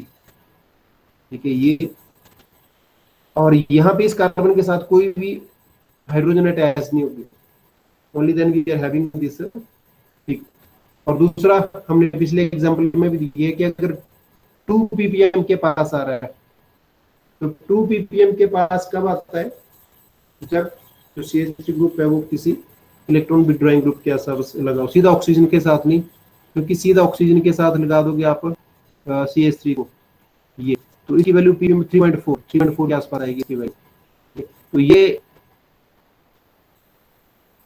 ठीक है ये। और यहाँ पे इस कार्बन के साथ कोई भी हाइड्रोजन अटैच नहीं होगी, only then we are having this, ठीक। और दूसरा हमने पिछले एग्जांपल में भी दिया है कि अगर 2 ppm के पास आ रहा है, तो 2 ppm के पास कब आता है, जब जो CH3 ग्रुप है वो किसी इलेक्ट्रॉन विड्रॉइंग ग्रुप के साथ लगाओ, सीधा ऑक्सीजन के साथ नहीं, क्योंकि सीधा ऑक्सीजन के साथ लगा दोगे आप CH3 को, ये तो इसकी वैल्यू pm 3.4 के आसपास आएगी इसकी वैल्यू। तो ये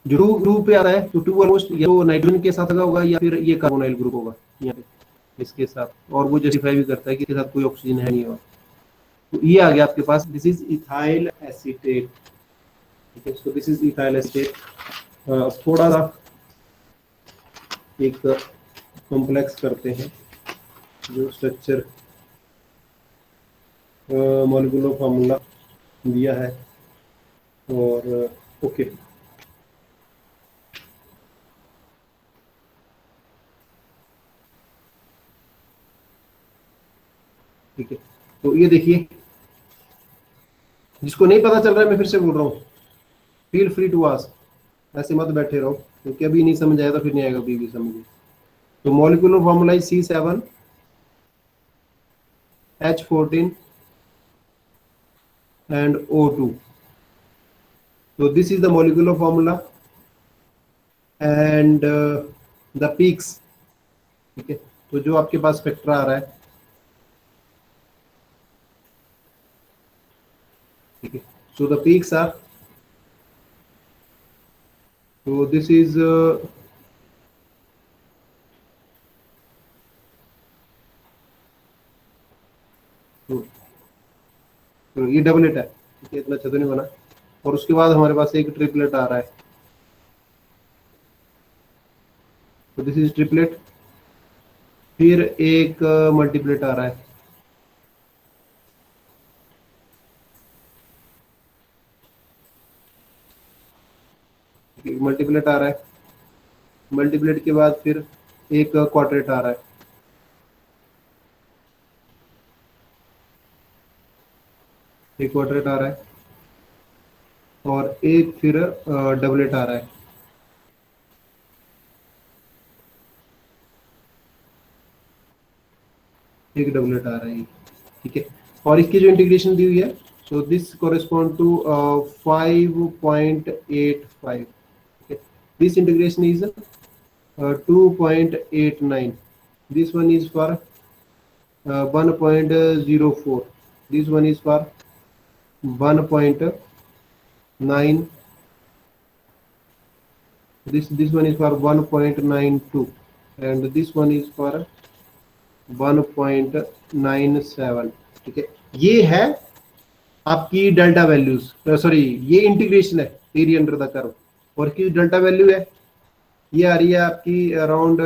जो 2 ग्रुप पे आ रहा है, तो 2 ऑलमोस्ट या तो नाइट्रोजन के साथ लगा होगा या फिर ये कार्बोनाइल ग्रुप होगा यहाँ पे इसके साथ, और वो जस्टिफाई भी करता है कि इसके साथ कोई ऑक्सीजन है नहीं। और तो ये आ गया आपके पास, दिस इज इथाइल एसीटेट, ठीक है। So this is ethyl acetate. थोड़ा सा एक कॉम्प्लेक्स करते हैं जो स्ट्रक्चर मॉलिक्यूलर फार्मूला दिया है, और ओके ठीक है। तो ये देखिए, जिसको नहीं पता चल रहा है मैं फिर से बोल रहा हूँ, फील फ्री टू आस्क, ऐसे मत बैठे रहो, क्योंकि अभी नहीं समझ आया तो फिर नहीं आएगा अभी भी समझ। तो molecular formula is C7H14 and O2, so this is the molecular formula and the peaks, ठीक है। तो जो आपके पास स्पेक्ट्रा आ रहा है, ठीक है, so the peaks are, so this is तो ये डबलेट है, ठीक है, इतना अच्छा तो नहीं बना। और उसके बाद हमारे पास एक ट्रिपलेट आ रहा है, तो दिस इज ट्रिपलेट। फिर एक मल्टीप्लेट आ रहा है, मल्टीप्लेट आ रहा है। मल्टीप्लेट के बाद फिर एक क्वाड्रेट आ रहा है, एक क्वाड्रेट आ रहा है, और एक फिर डबलेट आ रहा है, एक डबलेट आ रहा है, ठीक है। और इसकी जो इंटीग्रेशन दी हुई है, so this correspond to 5.85, this integration is 2.89, this one is for 1.04, this one is for 1.9, this one is for 1.92, and this one is for 1.97, ठीक है। ये है आपकी डेल्टा वैल्यूज, सॉरी ये इंटीग्रेशन है एरिया अंडर द कर्व, और की डेल्टा वैल्यू है ये आ रही है आपकी अराउंड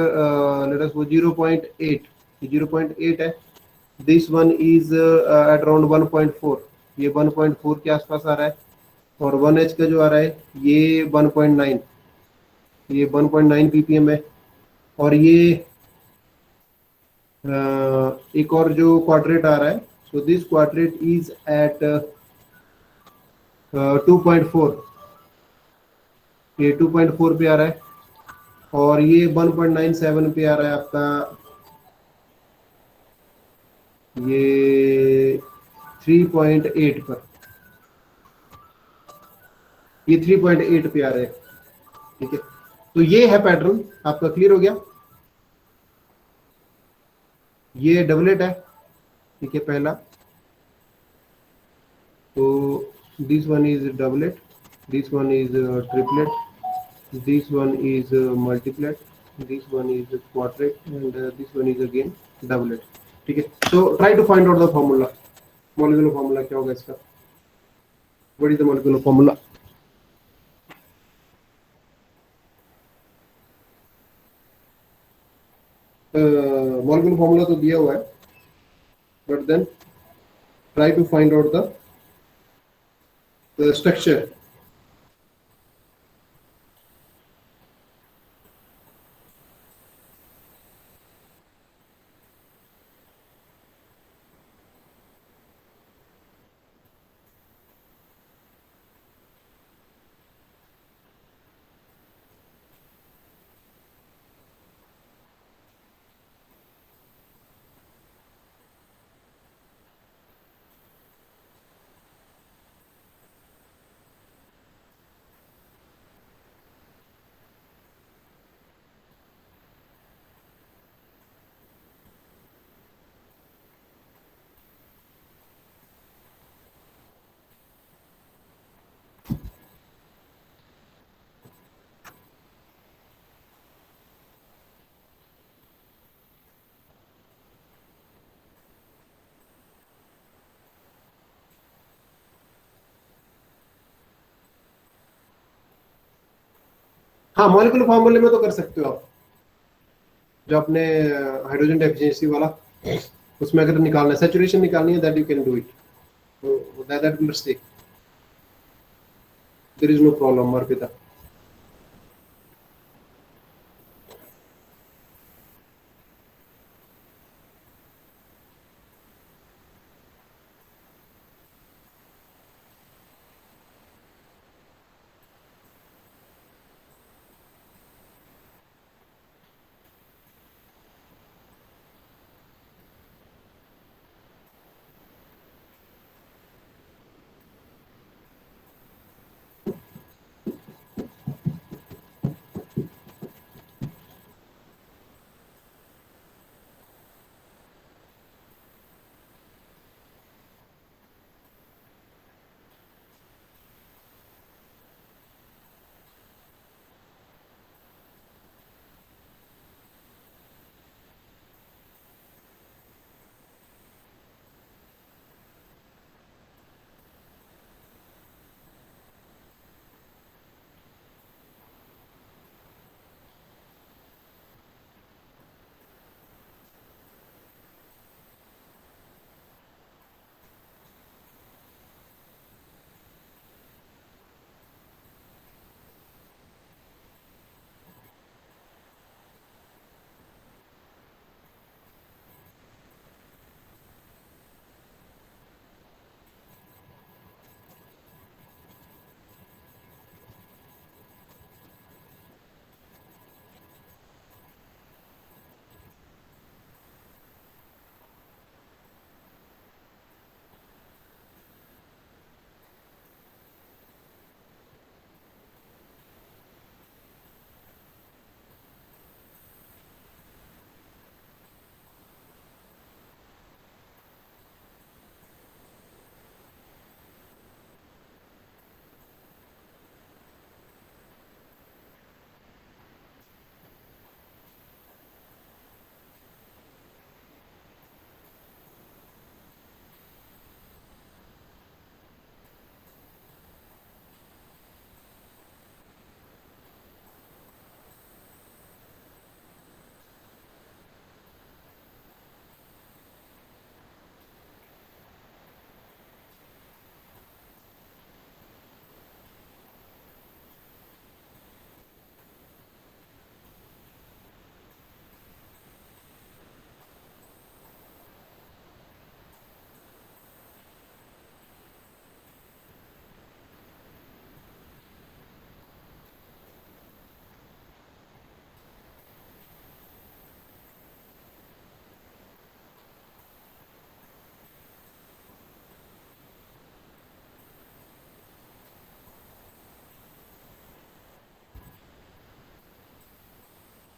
लेट अस 0.8 है। This one is at around 1.4, ये 1.4 के आसपास आ रहा है। और 1H का जो आ रहा है ये 1.9, ये 1.9 ppm है। और ये एक और जो क्वाड्रेट आ रहा है, so this quartet is at 2.4, ये 2.4 पे आ रहा है। और ये 1.97 पे आ रहा है आपका, ये 3.8 पर, ये 3.8 पे आ रहे हैं, ठीक है। तो ये है पैटर्न आपका, क्लियर हो गया। ये डबलेट है, ठीक है, पहला, तो this one is doublet, This one is triplet. This one is multiplet. This one is quadret, and this one is again doublet. ठीक है. So try to find out the formula. Molecular formula क्या होगा इसका? What is the molecular formula? Molecular formula तो दिया हुआ है, but then try to find out the structure. हाँ, मॉलिक्यूलर फॉर्मूले में तो कर सकते हो आप, जो अपने हाइड्रोजन डेफिशिएंसी वाला, उसमें अगर निकालना है, सैचुरेशन निकालनी है, that you can do it. That will stay. There is no problem, Arpita.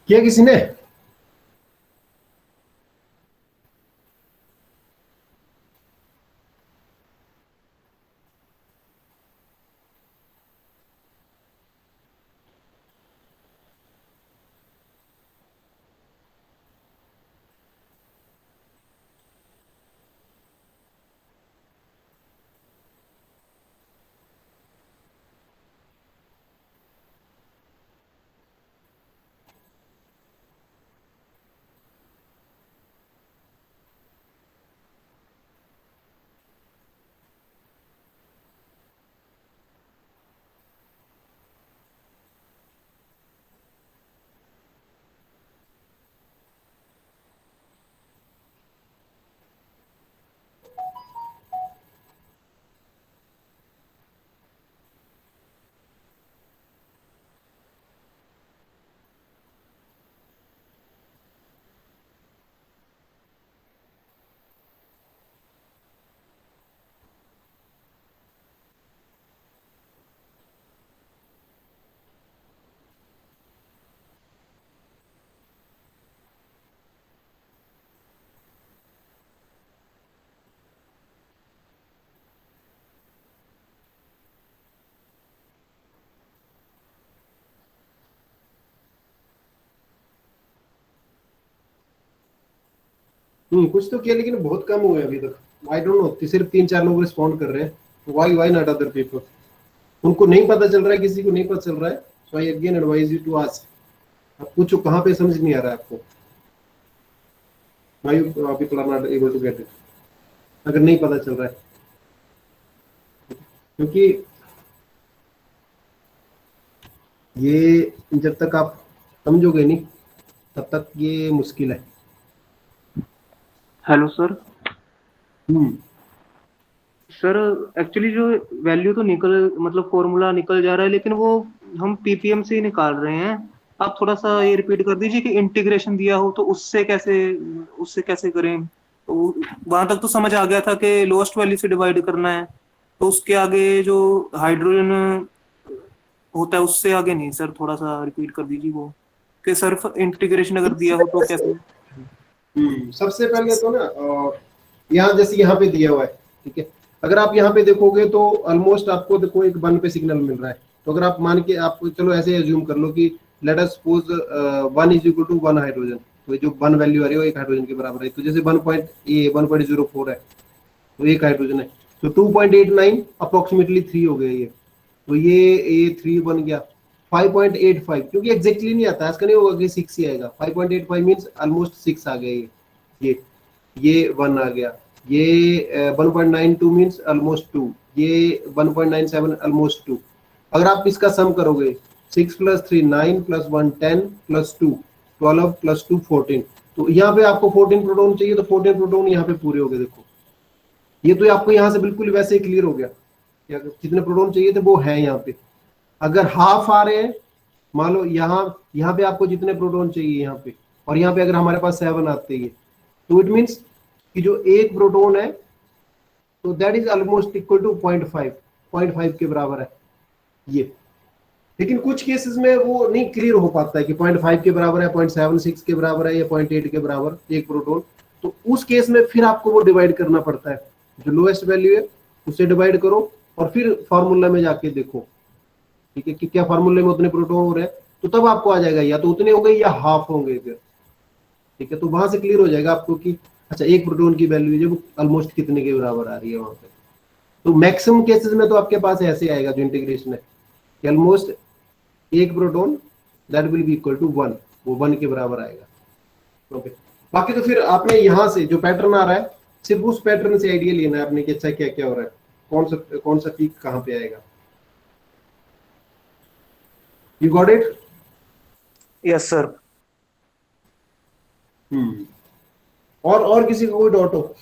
किया किसी ने? कुछ तो किया लेकिन बहुत कम हुए अभी तक। आई डोंट नो, सिर्फ 3-4 लोग रिस्पॉन्ड कर रहे हैं। Why not other people? उनको नहीं पता चल रहा है, किसी को नहीं पता चल रहा है। So I again advise you to ask. आप पूछो कहाँ पे समझ नहीं आ रहा है आपको, why people are not able to get it, अगर नहीं पता चल रहा है। क्योंकि ये जब तक आप समझोगे नहीं तब तक ये मुश्किल है। Hello sir. Hmm sir actually जो वैल्यू तो निकल मतलब फॉर्मूला निकल जा रहा है, लेकिन वो हम पीपीएम से ही निकाल रहे हैं। आप थोड़ा सा ये रिपीट कर दीजिए कि इंटीग्रेशन दिया हो तो उससे कैसे करें। तो वहां तक तो समझ आ गया था कि लोएस्ट वैल्यू से डिवाइड करना है, तो उसके आगे जो हाइड्रोजन होता है उससे आगे नहीं सर। थोड़ा सा रिपीट कर दीजिए वो, कि सिर्फ इंटीग्रेशन अगर दिया हो तो कैसे। सबसे पहले तो ना यहाँ जैसे यहाँ पे दिया हुआ है, ठीक है। अगर आप यहाँ पे देखोगे तो ऑलमोस्ट आपको देखो एक 1 पे सिग्नल मिल रहा है। तो अगर आप मान के आप चलो ऐसे एज्यूम कर लो कि let us suppose 1 is equal to 1 hydrogen, तो जो 1 वैल्यू आ रही है वो 1 हाइड्रोजन के बराबर है। तो जैसे 1.04 है तो 1 हाइड्रोजन है, तो 2.89 अप्रोक्सीमेटली 3 हो गया ये। तो ये 3 बन गया। 5.85 क्योंकि एग्जैक्टली नहीं आता, ऐसा नहीं होगा कि 6 ही आएगा। 5.85 मींस ऑलमोस्ट 6 आ गया ये 1 आ गया। ये 1.92 मींस ऑलमोस्ट 2, ये 1.97 ऑलमोस्ट 2। अगर आप इसका सम करोगे 6 + 3 9 + 1 10 + 2 12 + 2 14, तो यहाँ पे आपको 14 प्रोटॉन चाहिए, तो 14 प्रोटॉन यहाँ पे पूरे हो गए। देखो ये तो आपको यहाँ से बिल्कुल वैसे ही क्लियर हो गया, जितने प्रोटॉन चाहिए थे वो है यहाँ पे। अगर हाफ आ रहे हैं, मान लो यहाँ पे आपको जितने प्रोटॉन चाहिए यहाँ पे, और यहाँ पे अगर हमारे पास 7 आते हैं, तो इट मीन्स कि जो एक प्रोटॉन है तो that is almost equal to 0.5 के बराबर है ये। लेकिन कुछ केसेस में वो नहीं क्लियर हो पाता है कि 0.5 के बराबर है, 0.76 के बराबर है या 0.8 के बराबर एक प्रोटॉन। तो उस केस में फिर आपको वो डिवाइड करना पड़ता है, जो लोएस्ट वैल्यू है उससे डिवाइड करो और फिर फॉर्मूला में जाके देखो, ठीक है, कि क्या फार्मूले में उतने प्रोटॉन हो रहे हैं। तो तब आपको आ जाएगा या तो उतने हो गए या हाफ होंगे फिर, ठीक है। तो वहां से क्लियर हो जाएगा आपको कि अच्छा एक प्रोटॉन की वैल्यू जो ऑलमोस्ट कितने के बराबर आ रही है वहां पे। तो मैक्सिमम केसेस में तो आपके पास ऐसे आएगा जो इंटीग्रेशन है, ऑलमोस्ट एक proton that will be equal to 1, वो 1 के बराबर आएगा। ओके, बाकी तो फिर आपने यहाँ से जो पैटर्न आ रहा है सिर्फ उस पैटर्न से आइडिया लेना है आपने कि अच्छा क्या क्या हो रहा है, कौन सा पीक कहाँ पे आएगा। You got it? Yes sir. और किसी को कोई डाउट हो?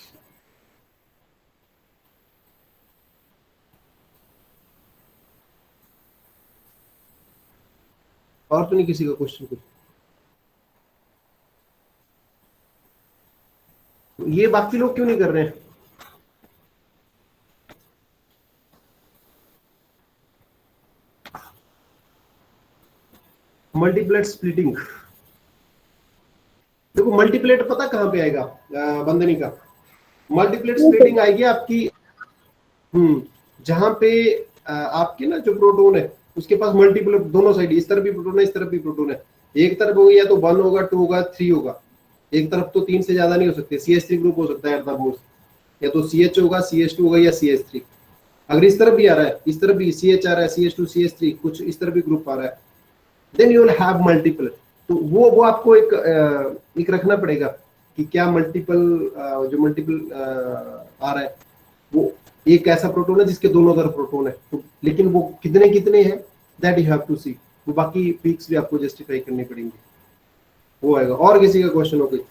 और तो नहीं किसी का क्वेश्चन कुछ? ये बाकी लोग क्यों नहीं कर रहे हैं? मल्टीप्लेट स्प्लिटिंग, देखो मल्टीप्लेट पता कहां पे आएगा बंदनी का? मल्टीप्लेट स्प्लिटिंग आएगी आपकी जहां पे आपके ना जो प्रोटॉन है उसके पास मल्टीपल दोनों साइड, इस तरफ भी प्रोटॉन है इस तरफ भी प्रोटॉन है। एक तरफ होगा या तो 1 होगा 2 होगा 3 होगा, एक तरफ तो 3 से ज्यादा नहीं हो सकते। CH3 ग्रुप हो सकता है एट द मोस्ट, या तो CH होगा CH2 होगा या CH3। अगर इस तरफ भी आ रहा है, इस तरफ भी CH आ रहा है, CH2 CH3 कुछ इस तरफ भी ग्रुप आ रहा है, then you will have multiple. तो वो आपको एक रखना पड़ेगा कि क्या मल्टीपल जो मल्टीपल आ रहा है वो एक ऐसा प्रोटॉन है जिसके दोनों तरफ प्रोटॉन है, तो लेकिन वो कितने कितने हैं दैट यू हैव टू सी। वो बाकी पीक्स भी आपको जस्टिफाई करनी पड़ेंगी, वो आएगा। और किसी का क्वेश्चन हो कोई?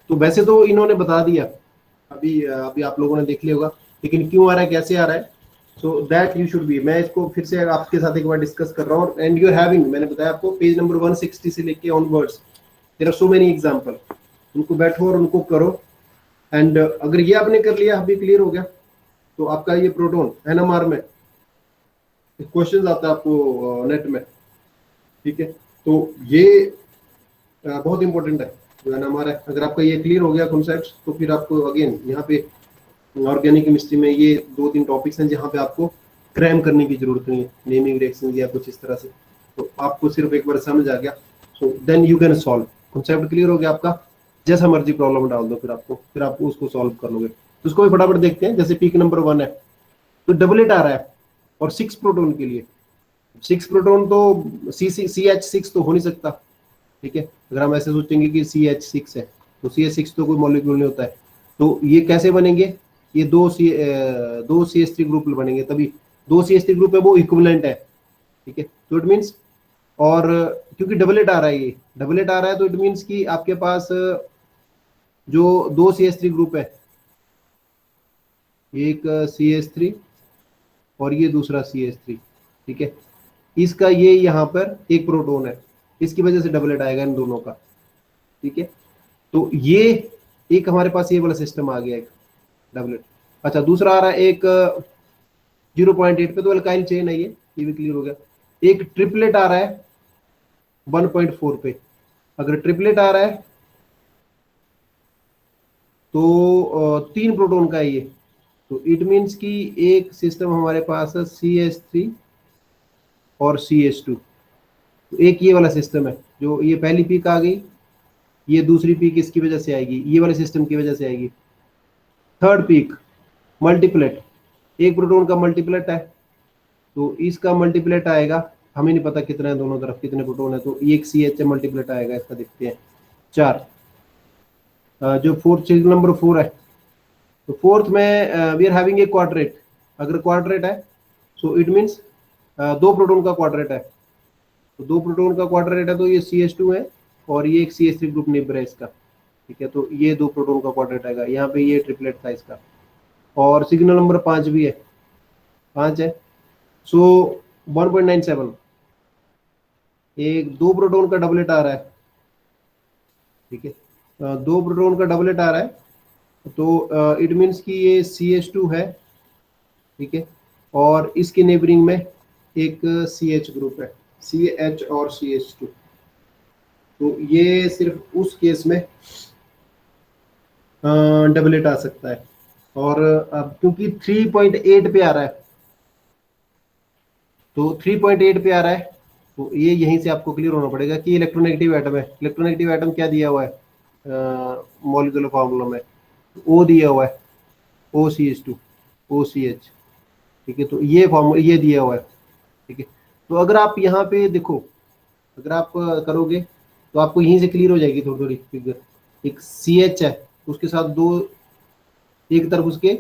तो वैसे तो इन्होंने बता दिया, अभी आप लोगों ने देख लिया होगा, लेकिन क्यों आ रहा है कैसे आ रहा है, so that you should be. मैं इसको फिर से आपके साथ एक बार डिस्कस कर रहा हूँ। एंड यू आर हैविंग, मैंने बताया आपको पेज नंबर 160 से लेके onwards there are so many example, उनको बैठो और उनको करो। एंड अगर ये आपने कर लिया, अभी क्लियर हो गया, तो आपका ये प्रोटॉन NMR में क्वेश्चन आता है आपको नेट में, ठीक है। तो ये बहुत इंपॉर्टेंट है जो NMR है। अगर आपका ये क्लियर हो गया कॉन्सेप्ट, तो फिर आपको अगेन यहाँ पे ऑर्गेनिक केमिस्ट्री में ये 2-3 टॉपिक्स हैं जहाँ पे आपको क्रैम करने की जरूरत नहीं है, नेमिंग रिएक्शन या कुछ इस तरह से। तो आपको सिर्फ एक बार समझ आ गया, so then you can solve. Concept clear हो गया आपका? जैसा मर्जी प्रॉब्लम डाल दो, फिर आप उसको सॉल्व कर लोगे। तो उसको भी फटाफट देखते हैं। जैसे पीक नंबर 1 है तो डबलेट आ रहा है और 6 प्रोटॉन के लिए, 6 प्रोटॉन तो CH6 तो हो नहीं सकता, ठीक है। अगर हम ऐसे सोचेंगे कि CH6 है तो CH6 तो कोई मॉलिक्यूल नहीं होता है। तो ये कैसे बनेंगे? ये दो CH3 ग्रुप बनेंगे, तभी 2 CH3 ग्रुप है वो इक्विवेलेंट है, ठीक है। तो इट मीन्स, और क्योंकि डबलेट आ रहा है, ये डबलेट आ रहा है तो इट मीन्स कि आपके पास जो 2 CH3 ग्रुप है, एक CH3 और ये दूसरा CH3, ठीक है। इसका ये यहाँ पर एक प्रोटॉन है, इसकी वजह से डबलेट आएगा इन दोनों का, ठीक है। तो ये एक हमारे पास ये वाला सिस्टम आ गया, एक डबलेट। अच्छा, दूसरा आ रहा है एक 0.8 पे, तो अल्काइल चेन है, ये भी क्लियर हो गया। एक ट्रिपलेट आ रहा है 1.4 पे। अगर ट्रिपलेट आ रहा है तो 3 प्रोटॉन का है ये, तो इट मीन्स कि एक सिस्टम हमारे पास है CH3 और CH2। तो एक ये वाला सिस्टम है, जो ये पहली पीक आ गई, ये दूसरी पीक इसकी वजह से आएगी, ये वाले सिस्टम की वजह से आएगी। थर्ड पीक मल्टीप्लेट, एक प्रोटॉन का मल्टीप्लेट है तो इसका मल्टीप्लेट आएगा, हमें नहीं पता कितना है, दोनों तरफ कितने प्रोटॉन है, तो एक CH मल्टीप्लेट आएगा, इसका देखते हैं 4। जो फोर्थ नंबर 4 है, तो फोर्थ में we are having a quartet. अगर क्वाड्रेट है सो इट मीन्स 2 प्रोटॉन का क्वाड्रेट है, तो 2 प्रोटॉन का क्वाड्रेट है तो ये CH2 है और ये एक CH3 ग्रुप नेबर है इसका, ठीक है। तो ये 2 प्रोटॉन का क्वाड्रेट आएगा, यहाँ पे ये ट्रिपलेट था इसका। और सिग्नल नंबर 5 भी है, 5 है, सो 1.97, एक 2 प्रोटॉन का डबलेट आ रहा है, ठीक है। 2 प्रोटॉन का डबलेट आ रहा है तो इट मीन्स कि ये CH2 है, ठीक है। और इसके नेबरिंग में एक CH ग्रुप है, CH और CH2। तो ये सिर्फ उस केस में डबलेट आ सकता है। और अब क्योंकि 3.8 पे आ रहा है, तो 3.8 पे आ रहा है तो ये यहीं से आपको क्लियर होना पड़ेगा कि इलेक्ट्रोनेगेटिव एटम है। इलेक्ट्रोनेगेटिव एटम क्या दिया हुआ है मॉलिक्यूलर फॉर्मूला में? O दिया हुआ है, OCH2 OCH, ठीक है। तो ये फॉर्मूला ये दिया हुआ है, ठीक है। तो अगर आप यहाँ पे देखो, अगर आप करोगे तो आपको यहीं से क्लियर हो जाएगी थोड़ी थोड़ी फिगर। एक CH है, उसके साथ 2, एक तरफ उसके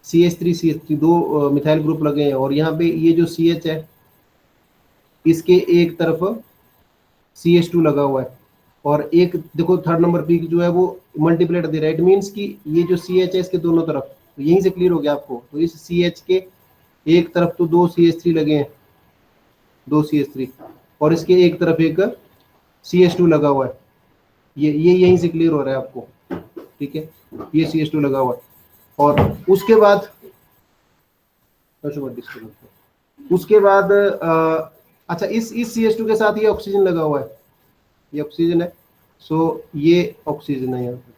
CH3 2 मिथाइल ग्रुप लगे हैं, और यहाँ पे ये जो CH है इसके एक तरफ CH2 लगा हुआ है, और एक देखो थर्ड नंबर पीक जो है वो मल्टीप्लेट दे रहा है। इट मीन्स कि ये जो CH है इसके दोनों तरफ, तो यहीं से क्लियर हो गया आपको। तो इस CH के एक तरफ तो 2 CH3 लगे हैं, 2 CH3, और इसके एक तरफ एक CH2 लगा हुआ है। ये यहीं से क्लियर हो रहा है आपको, ठीक है। ये CH2 लगा हुआ है, और उसके बाद उसके बाद अच्छा, इस CH2 के साथ ये ऑक्सीजन लगा हुआ है, ये ऑक्सीजन है, सो ये ऑक्सीजन है यहाँ पे,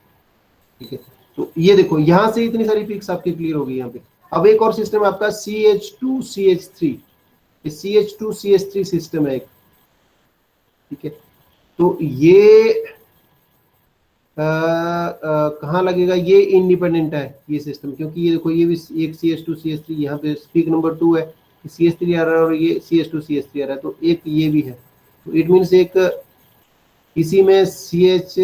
ठीक है। तो ये देखो यहाँ से इतनी सारी पिक्स आपकी क्लियर हो गई यहाँ पे। अब एक और सिस्टम है आपका CH2 CH3, CH2 CH3 system है एक, ठीक है। तो ये कहाँ लगेगा? ये इंडिपेंडेंट है ये सिस्टम, क्योंकि ये देखो ये भी एक CH2 CH3, यहाँ पे स्पीक नंबर 2 है, CH3 आ रहा है और ये CH2 CH3 आ रहा है, तो एक ये भी है। तो इट मीन्स एक इसी में CH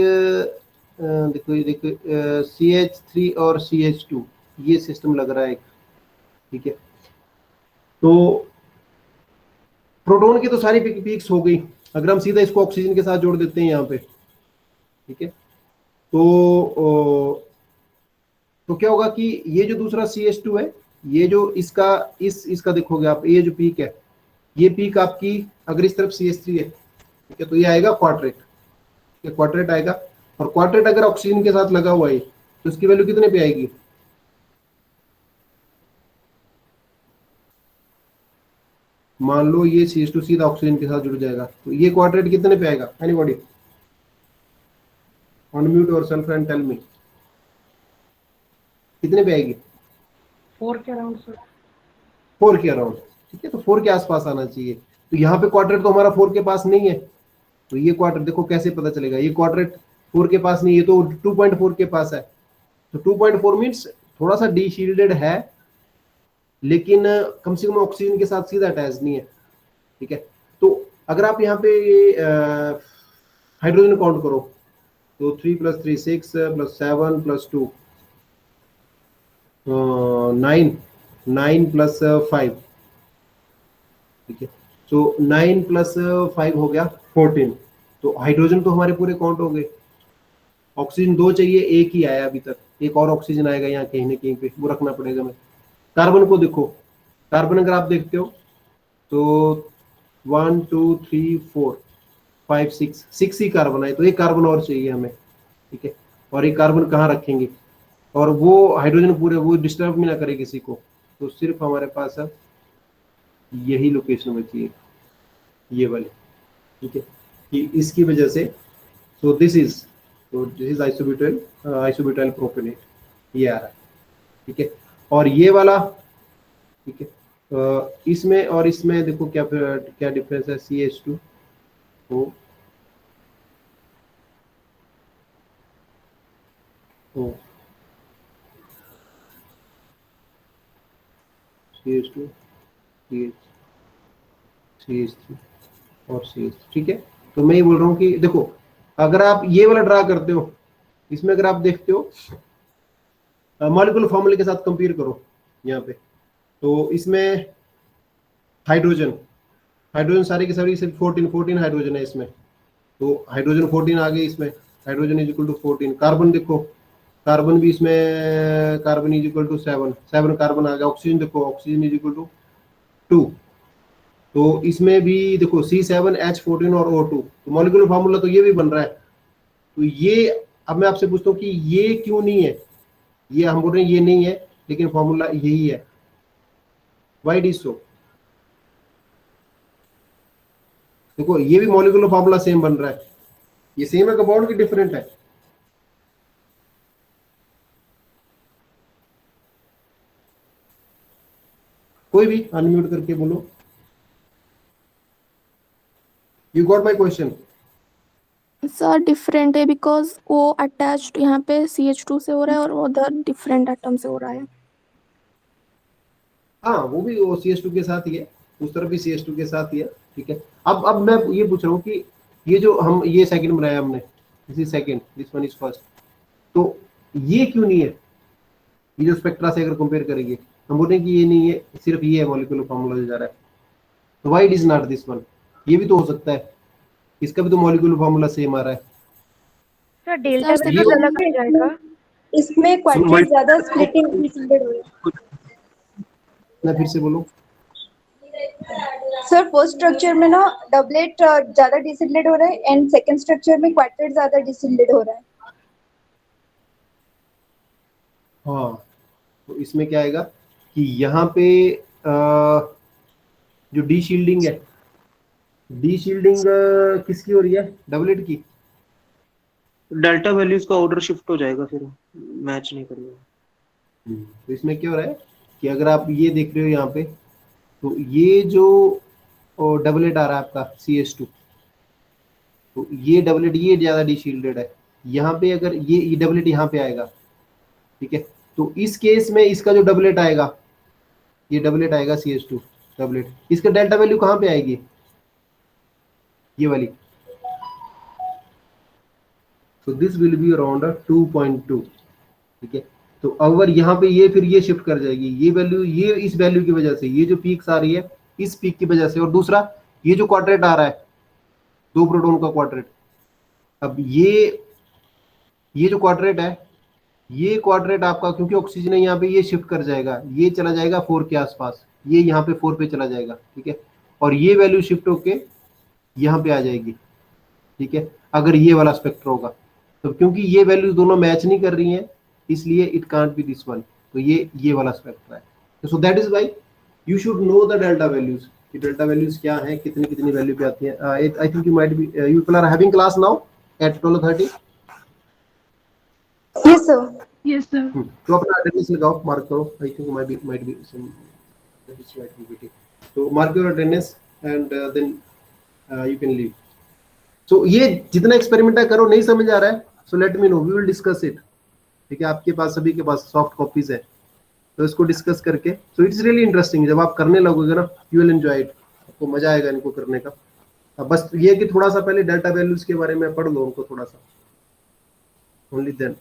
देखो ये देखो CH3 और CH2 ये सिस्टम लग रहा है एक, ठीक है। तो प्रोटॉन की तो सारी पीक्स हो गई। अगर हम सीधा इसको ऑक्सीजन के साथ जोड़ देते हैं यहाँ पे, ठीक है, तो क्या होगा कि ये जो दूसरा CH2 है, ये जो इसका देखोगे आप, ये जो पीक है, ये पीक आपकी अगर इस तरफ CH3 है, ठीक है, तो ये आएगा क्वाड्रेट, ये क्वाड्रेट आएगा। और क्वाड्रेट अगर ऑक्सीजन के साथ लगा हुआ है तो इसकी वैल्यू कितने पे आएगी? मान लो ये CH2 सीधा ऑक्सीजन के साथ जुड़ जाएगा, तो ये क्वाड्रेट कितने पे आएगा? Anybody unmute yourself and tell me, कितने पे आएगी? 4 के अराउंड सर। 4 के अराउंड, ठीक है। तो 4 के आसपास आना चाहिए। तो यहाँ पे क्वाड्रेट तो हमारा 4 के पास नहीं है, तो ये क्वाड्रेट देखो कैसे पता चलेगा, ये क्वाड्रेट 4 के पास नहीं, ये तो 2.4 के पास है, तो 2.4 मीन्स थोड़ा सा डीशील्डेड है, लेकिन कम से कम ऑक्सीजन के साथ सीधा अटैच नहीं है, ठीक है। तो अगर आप यहाँ पे हाइड्रोजन काउंट करो तो 3 + 3 6 + 7 + 2 9 9 + 5, ठीक है। तो 9 + 5 हो गया 14, तो हाइड्रोजन तो हमारे पूरे काउंट हो गए। ऑक्सीजन 2 चाहिए, एक ही आया अभी तक, एक और ऑक्सीजन आएगा यहाँ कहीं ना कहीं पे, वो रखना पड़ेगा हमें। कार्बन को देखो, कार्बन अगर आप देखते हो तो 1 2 3 4 5 6 ही कार्बन है, तो एक कार्बन और चाहिए हमें, ठीक है। और एक कार्बन कहाँ रखेंगे, और वो हाइड्रोजन पूरे वो डिस्टर्ब भी ना करे किसी को, तो सिर्फ हमारे पास अब यही लोकेशन बची है, ये वाली, ठीक है। कि इसकी वजह से तो दिस इज आइसोब्यूटाइल प्रोपेनेट, ये आ रहा है, ठीक है। और ये वाला, ठीक है, इसमें और इसमें देखो क्या क्या डिफरेंस है, CH2 O O CH2 CH CH3 और CH, ठीक है। तो मैं ये बोल रहा हूँ कि देखो अगर आप ये वाला ड्रा करते हो, इसमें अगर आप देखते हो मॉलिक्यूलर फॉर्मूले के साथ कंपेयर करो यहाँ पे, तो इसमें हाइड्रोजन सारे के सारे सिर्फ 14 हाइड्रोजन है इसमें, तो हाइड्रोजन 14 आ गए इसमें, hydrogen is equal to 14। Carbon देखो, कार्बन भी इसमें, carbon is equal to 7 carbon आ गया। ऑक्सीजन देखो, ऑक्सीजन इज इक्वल टू 2, तो इसमें भी देखो C7H14 और O2, तो मॉलिक्यूलर फार्मूला तो ये भी बन रहा है। तो ये अब मैं आपसे पूछता हूँ कि ये क्यों नहीं है, ये हम बोल रहे हैं ये नहीं है, लेकिन फॉर्मूला यही है, व्हाई इट इज सो। देखो ये भी मॉलिक्यूलर फार्मूला सेम बन रहा है, ये सेम है कंपाउंड की डिफरेंट है। कोई भी अनम्यूट करके बोलो, you got my question. Sir different है बिकॉज वो अटैच्ड यहाँ पे CH2 से हो रहा है और उधर डिफरेंट एटम से हो रहा है। हाँ वो भी वो CH2 के साथ ही है, उस तरफ भी CH2 के साथ ही है, ठीक है। अब मैं ये पूछ रहा हूँ कि ये जो हम ये सेकंड बनाया हमने, this is second, this one is first, तो ये क्यों नहीं है, ये जो स्पेक्ट्रा से अगर कंपेयर करेंगे हम बोलें कि ये नहीं है, सिर्फ ये है मॉलिक्यूलर फार्मूला जो जा रहा है, तो why it is not this one. ये भी तो हो सकता है, इसका भी तो मॉलिक्यूलर फार्मूला सेम आ रहा है। सर डेल्टा सर, से तो अलग आ जाएगा। इसमें क्वाड्रेट ज्यादा स्प्लिटिंग डिसऑर्डर हो रहा मैं फिर से बोलूं, है। सर फर्स्ट स्ट्रक्चर में ना डबलेट ज्यादा डिसऑर्डर हो रहा है एंड सेकंड स्ट्रक्चर में क्वाड्रेट ज्यादा डिसऑर्डर हो रहा है। हाँ तो इसमें क्या आएगा कि यहाँ पे जो डी शील्डिंग है, डी शील्डिंग किसकी हो रही है, डबलेट की। डेल्टा वैल्यूज का ऑर्डर शिफ्ट हो जाएगा, फिर मैच नहीं करेगा। तो इसमें क्या हो रहा है कि अगर आप ये देख रहे हो यहाँ पे, तो ये जो डबलेट आ रहा है आपका CH2, तो ये डबलेट ये ज्यादा डीशील्डेड है। यहाँ पे अगर ये डबलेट यहाँ पे आएगा, ठीक है, तो इस केस में इसका जो डबलेट आएगा, ये डबलेट आएगा CH2 डबलेट, इसका डेल्टा वैल्यू कहाँ पे आएगी, ये वाली, तो दिस विल बी अराउंड 2.2, ठीक है। तो अगर यहाँ पे ये फिर ये शिफ्ट कर जाएगी, ये वैल्यू ये इस वैल्यू की वजह से, ये जो पीक्स आ रही है इस पीक की वजह से, और दूसरा ये जो क्वाड्रेट आ रहा है 2 प्रोटॉन का क्वाड्रेट, अब ये जो क्वाड्रेट है, ये क्वाड्रेट आपका क्योंकि ऑक्सीजन है यहाँ पे, ये शिफ्ट कर जाएगा, ये चला जाएगा 4 के आसपास, ये यहाँ पे 4 पे चला जाएगा, ठीक है। और ये वैल्यू शिफ्ट होके यहाँ पे आ जाएगी, ठीक है, अगर ये वाला स्पेक्ट्र होगा। तो क्योंकि ये वैल्यूज दोनों मैच नहीं कर रही हैं, इसलिए it can't be this one, तो ये वाला स्पेक्ट्रा है। So that is why you should know the delta values, कि डेल्टा वैल्यूज क्या है, कितनी कितनी वैल्यू पे आती है। I think you might be you people are having class now at 12:30। Yes sir. Yes sir. तो अपना अटेंडेंस लगाओ, मार्क करो। I think might be some that is might be, तो mark your attendance. and then you can leave. So ये जितना एक्सपेरिमेंट है करो, नहीं समझ आ रहा है so let me know, we will discuss it. ठीक है, आपके पास सभी के पास सॉफ्ट कॉपीज है तो इसको डिस्कस करके, so it's really interesting. जब आप करने लगोगे ना you will enjoy it, आपको मजा आएगा इनको करने का. अब बस ये कि थोड़ा सा पहले डेल्टा वैल्यूज के बारे में पढ़ लो उनको थोड़ा सा, only then